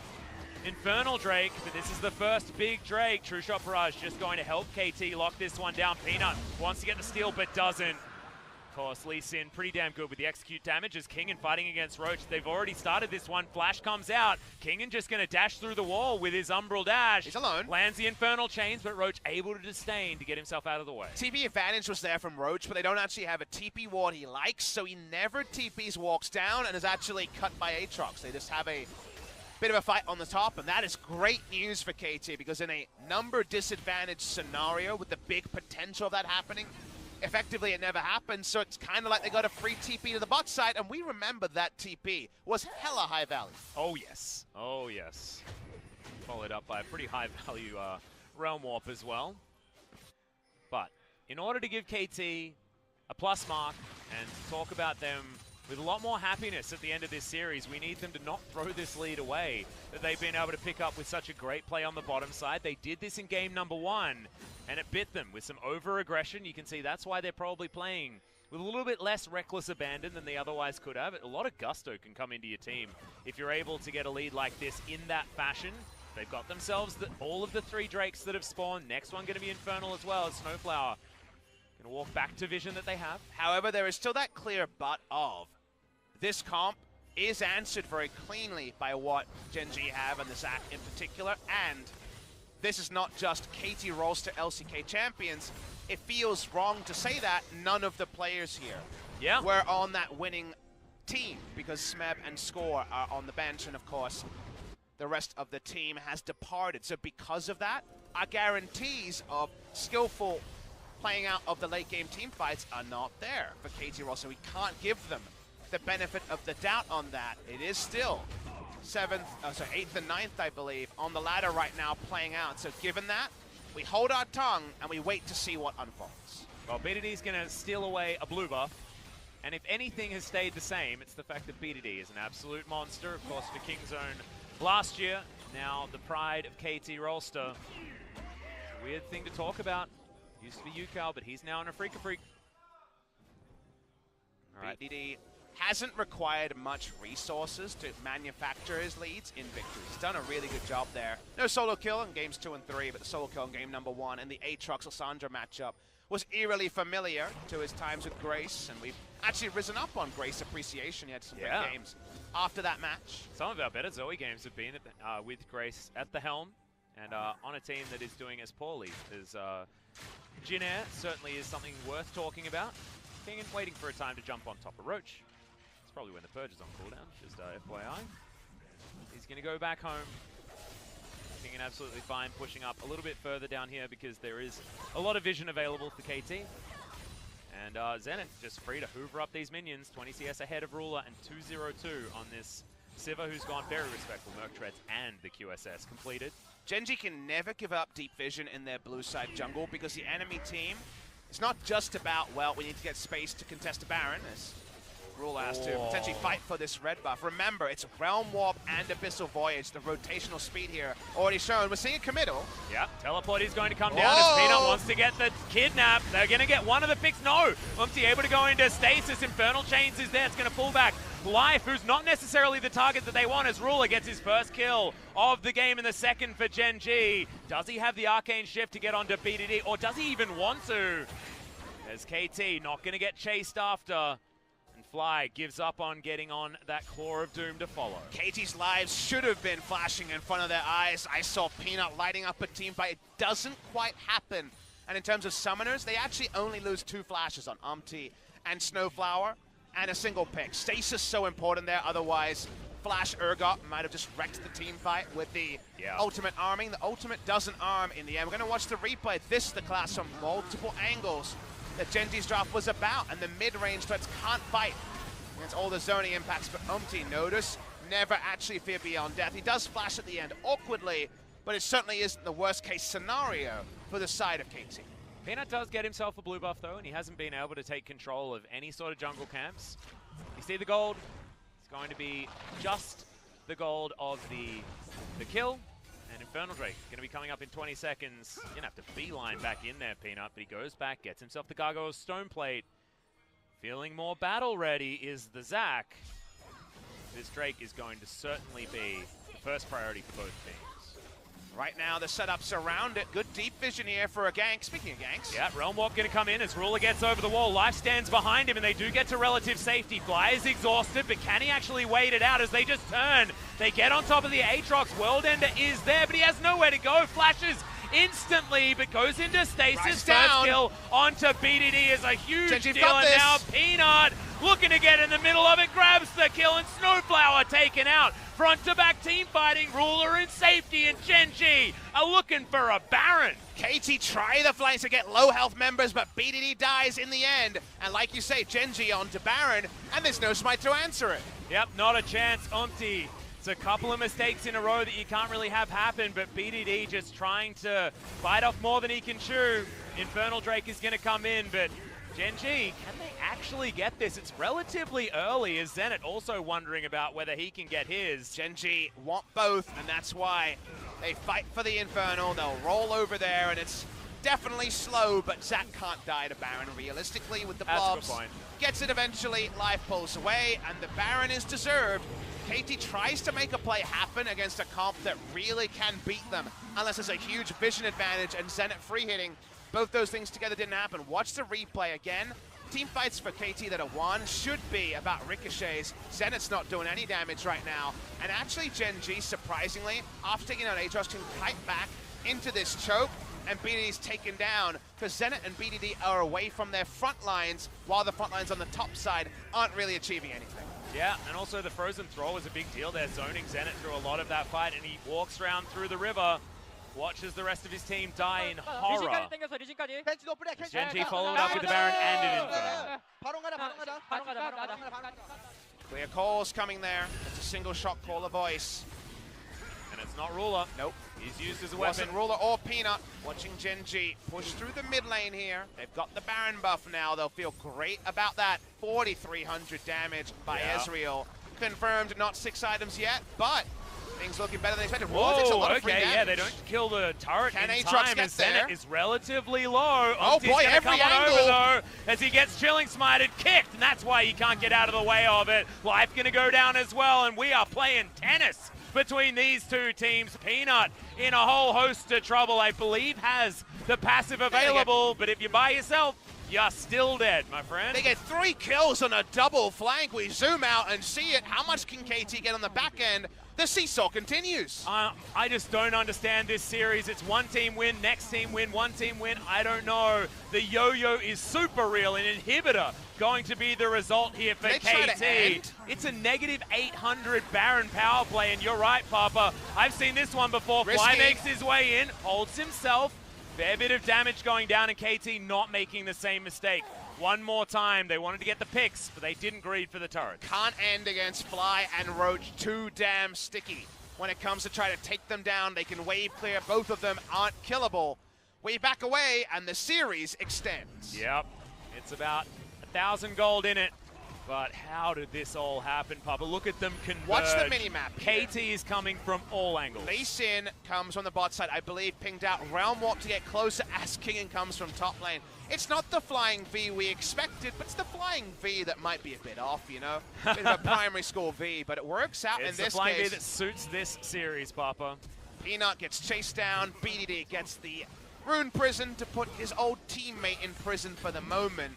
Infernal Drake, but this is the first big Drake. True Shot Barrage just going to help KT lock this one down. Peanut wants to get the steal, but doesn't. Of course, Lee Sin pretty damn good with the execute damage as Kingen fighting against Roach. They've already started this one. Flash comes out. Kingen just going to dash through the wall with his Umbral Dash. He's alone. Lands the Infernal Chains, but Roach able to disdain to get himself out of the way. TP advantage was there from Roach, but they don't actually have a TP ward he likes, so he never TPs, walks down, and is actually cut by Aatrox. They just have a bit of a fight on the top, and that is great news for KT, because in a number disadvantaged scenario with the big potential of that happening, effectively it never happened, so it's kind of like they got a free TP to the bot side, and we remember that TP was hella high value. Oh yes, oh yes. Followed up by a pretty high value Realm Warp as well. But in order to give KT a plus mark and talk about them with a lot more happiness at the end of this series, we need them to not throw this lead away that they've been able to pick up with such a great play on the bottom side. They did this in game number 1, and it bit them with some over-aggression. You can see that's why they're probably playing with a little bit less reckless abandon than they otherwise could have. A lot of gusto can come into your team if you're able to get a lead like this in that fashion. They've got themselves all of the 3 Drakes that have spawned. Next one going to be Infernal as well as Snowflower. Going to walk back to vision that they have. However, there is still that clear but of this comp is answered very cleanly by what Gen.G have and the Zac in particular, and this is not just KT Rolster LCK champions. It feels wrong to say that none of the players here were on that winning team, because Smeb and Score are on the bench, and of course the rest of the team has departed. So because of that, our guarantees of skillful playing out of the late game team fights are not there for KT Rolster. We can't give them the benefit of the doubt on that. It is still 8th and 9th, I believe, on the ladder right now playing out. So given that, we hold our tongue and we wait to see what unfolds. Well, BDD's going to steal away a blue buff, and if anything has stayed the same, it's the fact that BDD is an absolute monster. Of course, for Kingzone last year, now the pride of KT Rolster. It's a weird thing to talk about. Used to be UCal, but he's now in a freak. All right. BDD hasn't required much resources to manufacture his leads in victories. He's done a really good job there. No solo kill in games 2 and 3, but the solo kill in game number 1 and the Aatrox-Lissandra matchup was eerily familiar to his times with Grace, and we've actually risen up on Grace appreciation. He had some great games after that match. Some of our better Zoe games have been with Grace at the helm, and on a team that is doing as poorly as Jin Air certainly is something worth talking about. King and waiting for a time to jump on top of Roach. It's probably when the Purge is on cooldown, just FYI. He's going to go back home. King absolutely fine, pushing up a little bit further down here because there is a lot of vision available for KT. And Zenith just free to hoover up these minions. 20 CS ahead of Ruler and 2-0-2 on this Sivir, who's gone very respectful. Merc Treads and the QSS completed. Gen.G can never give up deep vision in their blue side jungle because the enemy team, it's not just about, well, we need to get space to contest a Baron, as Ruler has to potentially fight for this red buff. Remember, it's Realm Warp and Abyssal Voyage, the rotational speed here already shown. We're seeing a committal. Yeah, Teleport is going to come down as Peanut wants to get the kidnap. They're going to get one of the picks. No! Umpty able to go into stasis. Infernal Chains is there. It's going to pull back. Life, who's not necessarily the target that they want, as Ruler gets his first kill of the game in the second for Gen.G. Does he have the Arcane Shift to get onto BDD, or does he even want to? As KT not going to get chased after. And Fly gives up on getting on that Claw of Doom to follow. KT's lives should have been flashing in front of their eyes. I saw Peanut lighting up a team fight. It doesn't quite happen. And in terms of summoners, they actually only lose 2 flashes on Umpty and Snowflower, and a single pick. Stasis so important there, otherwise Flash Urgot might have just wrecked the team fight with the ultimate arming. The ultimate doesn't arm in the end. We're going to watch the replay. This is the class from multiple angles that Gen.G's draft was about, and the mid-range threats can't fight against all the zoning impacts, but Umpty, notice, never actually fear beyond death. He does flash at the end awkwardly, but it certainly isn't the worst-case scenario for the side of KT. Peanut does get himself a blue buff though, and he hasn't been able to take control of any sort of jungle camps. You see the gold? It's going to be just the gold of the kill. And Infernal Drake going to be coming up in 20 seconds. You're going to have to beeline back in there, Peanut, but he goes back, gets himself the Gargoyle's Stone Plate. Feeling more battle ready is the Zac. This Drake is going to certainly be the first priority for both teams. Right now, the setups around it. Good deep vision here for a gank. Speaking of ganks. Yeah, Realm Warp going to come in as Ruler gets over the wall. Life stands behind him, and they do get to relative safety. Fly is exhausted, but can he actually wait it out as they just turn? They get on top of the Aatrox. World Ender is there, but he has nowhere to go. Flashes instantly, but goes into stasis. First kill onto BDD is a huge deal, and now Peanut looking to get in the middle of it, grabs the kill, and Snowflower taken out. Front to back team fighting, Ruler in safety, and Gen.G are looking for a Baron. KT try the flanks to get low health members, but BDD dies in the end. And like you say, Gen.G onto Baron, and there's no smite to answer it. Yep, not a chance, Umpty. It's a couple of mistakes in a row that you can't really have happen, but BDD just trying to bite off more than he can chew. Infernal Drake is going to come in, but Gen.G, can they actually get this? It's relatively early, as Zenit also wondering about whether he can get his. Gen.G want both, and that's why they fight for the Infernal. They'll roll over there, and it's definitely slow, but Zac can't die to Baron realistically with the blobs. That's a good point. Gets it eventually, Life pulls away, and the Baron is deserved. KT tries to make a play happen against a comp that really can beat them, unless there's a huge vision advantage and Zenit free hitting. Both those things together didn't happen. Watch the replay again. Team fights for KT that are won should be about ricochets. Zenit's not doing any damage right now. And actually Gen.G, surprisingly, after taking out Aatrox, can kite back into this choke, and BDD's taken down because Zenit and BDD are away from their front lines, while the front lines on the top side aren't really achieving anything. Yeah, and also the Frozen Throw was a big deal. They're zoning Zenit through a lot of that fight, and he walks around through the river. Watches the rest of his team die in horror. Gen.G followed up with the Baron and an Inferno. Clear calls coming there. It's a single shot caller voice. And it's not Ruler. Nope. He's used as a Wasn't weapon. Ruler or Peanut. Watching Gen.G push through the mid lane here. They've got the Baron buff now. They'll feel great about that. 4,300 damage by Ezreal. Confirmed, not 6 items yet, but Things looking better than expected. Whoa, takes a lot of free okay, damage. yeah, they don't kill the turret Can in Aatrox time get as Zenit there? is relatively low. Oh Opti's boy, gonna every come on angle. over though, as he gets chilling smited, kicked, and that's why he can't get out of the way of it. Life gonna go down as well, and we are playing tennis between these two teams. Peanut in a whole host of trouble, I believe, has the passive available, but if you're by yourself, you're still dead, my friend. They get 3 kills on a double flank. We zoom out and see it. How much can KT get on the back end? The seesaw continues. I just don't understand this series. It's one team win, next team win, one team win. I don't know. The yo-yo is super real. An inhibitor going to be the result here for KT. It's a negative 800 Baron power play, and you're right, Papa. I've seen this one before. Risky. Fly makes his way in, holds himself. Fair bit of damage going down, and KT not making the same mistake. One more time, they wanted to get the picks, but they didn't greed for the turrets. Can't end against Fly and Roach, too damn sticky. When it comes to try to take them down, they can wave clear. Both of them aren't killable. We back away, and the series extends. Yep, it's about 1,000 gold in it. But how did this all happen, Papa? Look at them converge. Watch the minimap here. KT is coming from all angles. Lee Sin comes from the bot side, I believe, pinged out Realm Warp to get closer as Kingen comes from top lane. It's not the flying V we expected, but it's the flying V that might be a bit off, you know? A bit of a primary school V, but it works out in this case. It's the flying V that suits this series, Papa. Peanut gets chased down, BDD gets the Rune Prison to put his old teammate in prison for the moment.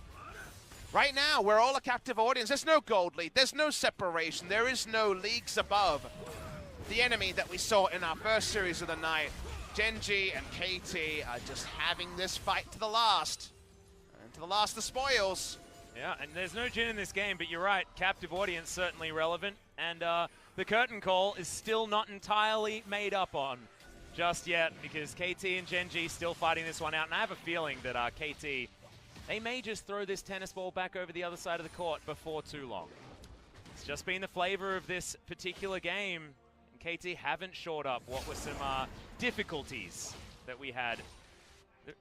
Right now, we're all a captive audience. There's no gold lead. There's no separation. There is no leagues above the enemy that we saw in our first series of the night. Gen.G and KT are just having this fight to the last. And to the last, the spoils. Yeah, and there's no Jhin in this game, but you're right. Captive audience certainly relevant. And the curtain call is still not entirely made up on just yet, because KT and Gen.G still fighting this one out. And I have a feeling that KT... they may just throw this tennis ball back over the other side of the court before too long. It's just been the flavor of this particular game. And KT haven't shored up what were some difficulties that we had the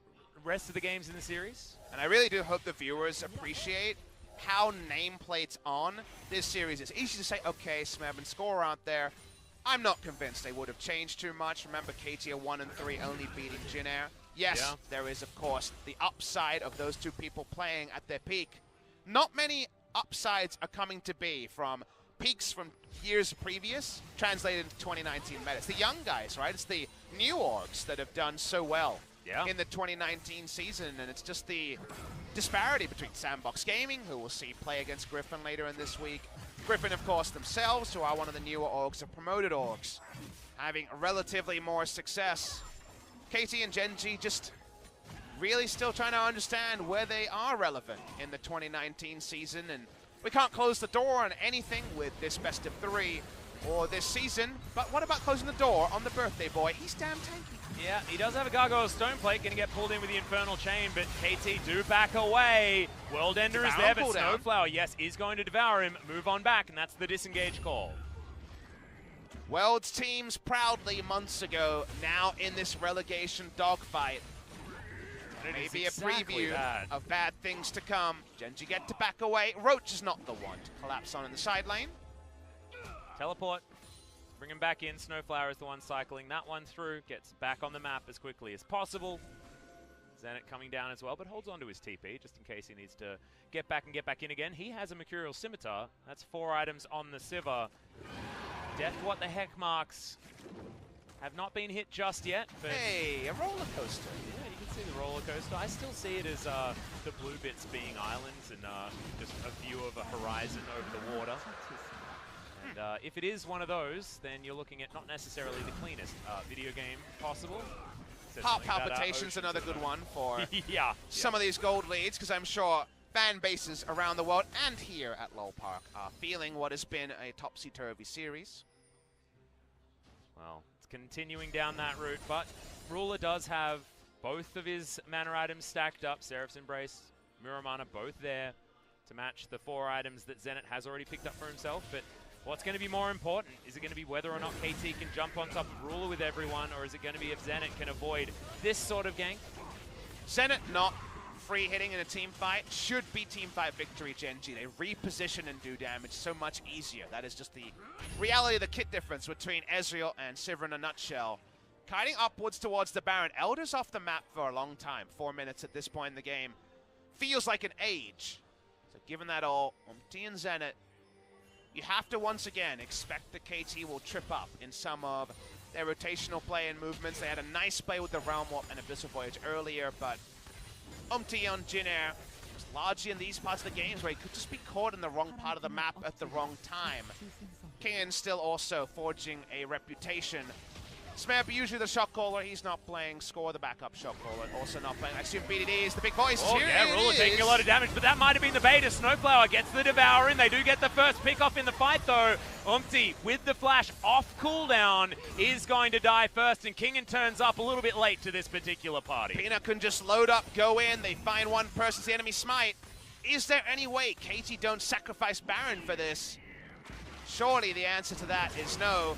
rest of the games in the series. And I really do hope the viewers appreciate how nameplates on this series. It's easy to say, okay, Smeb and Score aren't there. I'm not convinced they would have changed too much. Remember, KT are 1 and 3, only beating Jin Air. Yes, there is, of course, the upside of those two people playing at their peak. Not many upsides are coming to be from peaks from years previous, translated into 2019 meta. It's the young guys, right? It's the new orgs that have done so well in the 2019 season, and it's just the disparity between Sandbox Gaming, who we'll see play against Griffin later in this week. Griffin, of course, themselves, who are one of the newer orgs, the promoted orgs, having relatively more success. KT and Gen.G just really still trying to understand where they are relevant in the 2019 season, and we can't close the door on anything with this best of 3 or this season, but what about closing the door on the birthday boy? He's damn tanky. Yeah, he does have a Gargoyle Stoneplate, going to get pulled in with the Infernal Chain, but KT do back away. World Ender is there, but Snowflower, yes, is going to devour him. Move on back, and that's the disengage call. World's teams proudly months ago, now in this relegation dogfight. Maybe a preview of bad things to come. Gen.G get to back away. Roach is not the one to collapse on in the side lane. Teleport. Bring him back in. Snowflower is the one cycling that one through. Gets back on the map as quickly as possible. Zenit coming down as well, but holds on to his TP just in case he needs to get back and get back in again. He has a Mercurial Scimitar. That's 4 items on the Sivir. Death what the heck marks have not been hit just yet. But hey, a roller coaster. Yeah, you can see the roller coaster. I still see it as the blue bits being islands and just a view of a horizon over the water. And if it is one of those, then you're looking at not necessarily the cleanest video game possible. Heart Palpitation's another good one for some of these gold leads, because I'm sure fan bases around the world and here at Lowell Park are feeling what has been a topsy-turvy series. Well, it's continuing down that route, but Ruler does have both of his mana items stacked up. Seraph's Embrace, Muramana both there to match the 4 items that Zenit has already picked up for himself. But what's going to be more important? Is it going to be whether or not KT can jump on top of Ruler with everyone, or is it going to be if Zenit can avoid this sort of gank? Zenit not free hitting in a team fight should be team fight victory, Gen.G. They reposition and do damage so much easier. That is just the reality of the kit difference between Ezreal and Sivir in a nutshell. Kiting upwards towards the Baron. Elder's off the map for a long time. 4 minutes at this point in the game. Feels like an age. So given that all, Umti and Zenit, you have to once again expect the KT will trip up in some of their rotational play and movements. They had a nice play with the Realm Warp and Abyssal Voyage earlier, but Umti on Jin Air was largely in these parts of the games where he could just be caught in the wrong part of the map at the wrong time. King still also forging a reputation. Smeb, usually the shot caller, he's not playing. Score, the backup shot caller, also not playing. I assume BDD is the big voice. Oh, here yeah, Ruler taking a lot of damage, but that might have been the bait as Snowflower gets the Devour in. They do get the first pick off in the fight, though. Umti, with the flash off cooldown, is going to die first, and Kingen turns up a little bit late to this particular party. Peanut can just load up, go in, they find one person, the enemy smite. Is there any way KT don't sacrifice Baron for this? Surely the answer to that is no.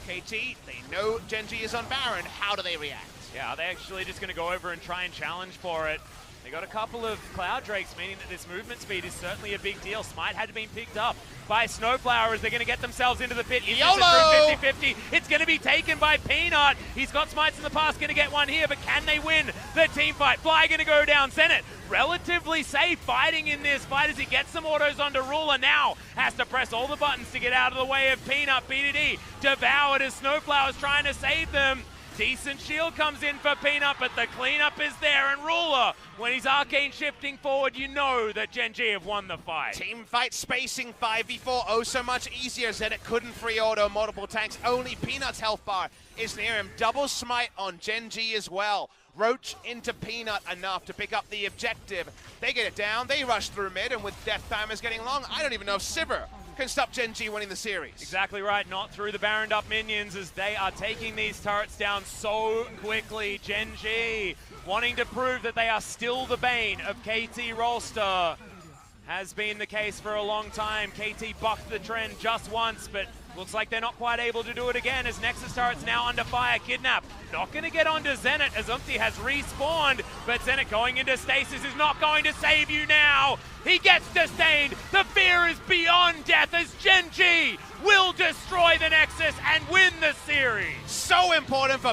KT, they know Gen.G is on Baron. How do they react? Yeah, are they actually just going to go over and try and challenge for it? They got a couple of Cloud Drakes, meaning that this movement speed is certainly a big deal. Smite had been picked up by Snowflower as they're going to get themselves into the pit. Is this a true 50-50? It's going to be taken by Peanut. He's got smites in the past, going to get one here, but can they win the team fight? Fly going to go down. Zenit relatively safe fighting in this fight as he gets some autos onto Ruler. Now has to press all the buttons to get out of the way of Peanut. BDD devoured as Snowflower's trying to save them. Decent shield comes in for Peanut, but the cleanup is there, and Ruler, when he's arcane shifting forward, you know that Gen.G have won the fight. Team fight spacing 5v4, oh so much easier. Zenit couldn't free auto multiple tanks, only Peanut's health bar is near him. Double smite on Gen.G as well. Roach into Peanut enough to pick up the objective. They get it down, they rush through mid, and with death timers getting long, I don't even know if Sivir can stop Gen.G winning the series. Exactly right, not through the Baroned up minions as they are taking these turrets down so quickly. Gen.G wanting to prove that they are still the bane of KT Rolster. Has been the case for a long time. KT bucked the trend just once, but looks like they're not quite able to do it again as Nexus turret's now under fire. Kidnap not going to get onto Zenit as Umti has respawned, but Zenit going into stasis is not going to save you now. He gets disdained. The fear is beyond death as Gen.G will destroy the Nexus and win the series. So important for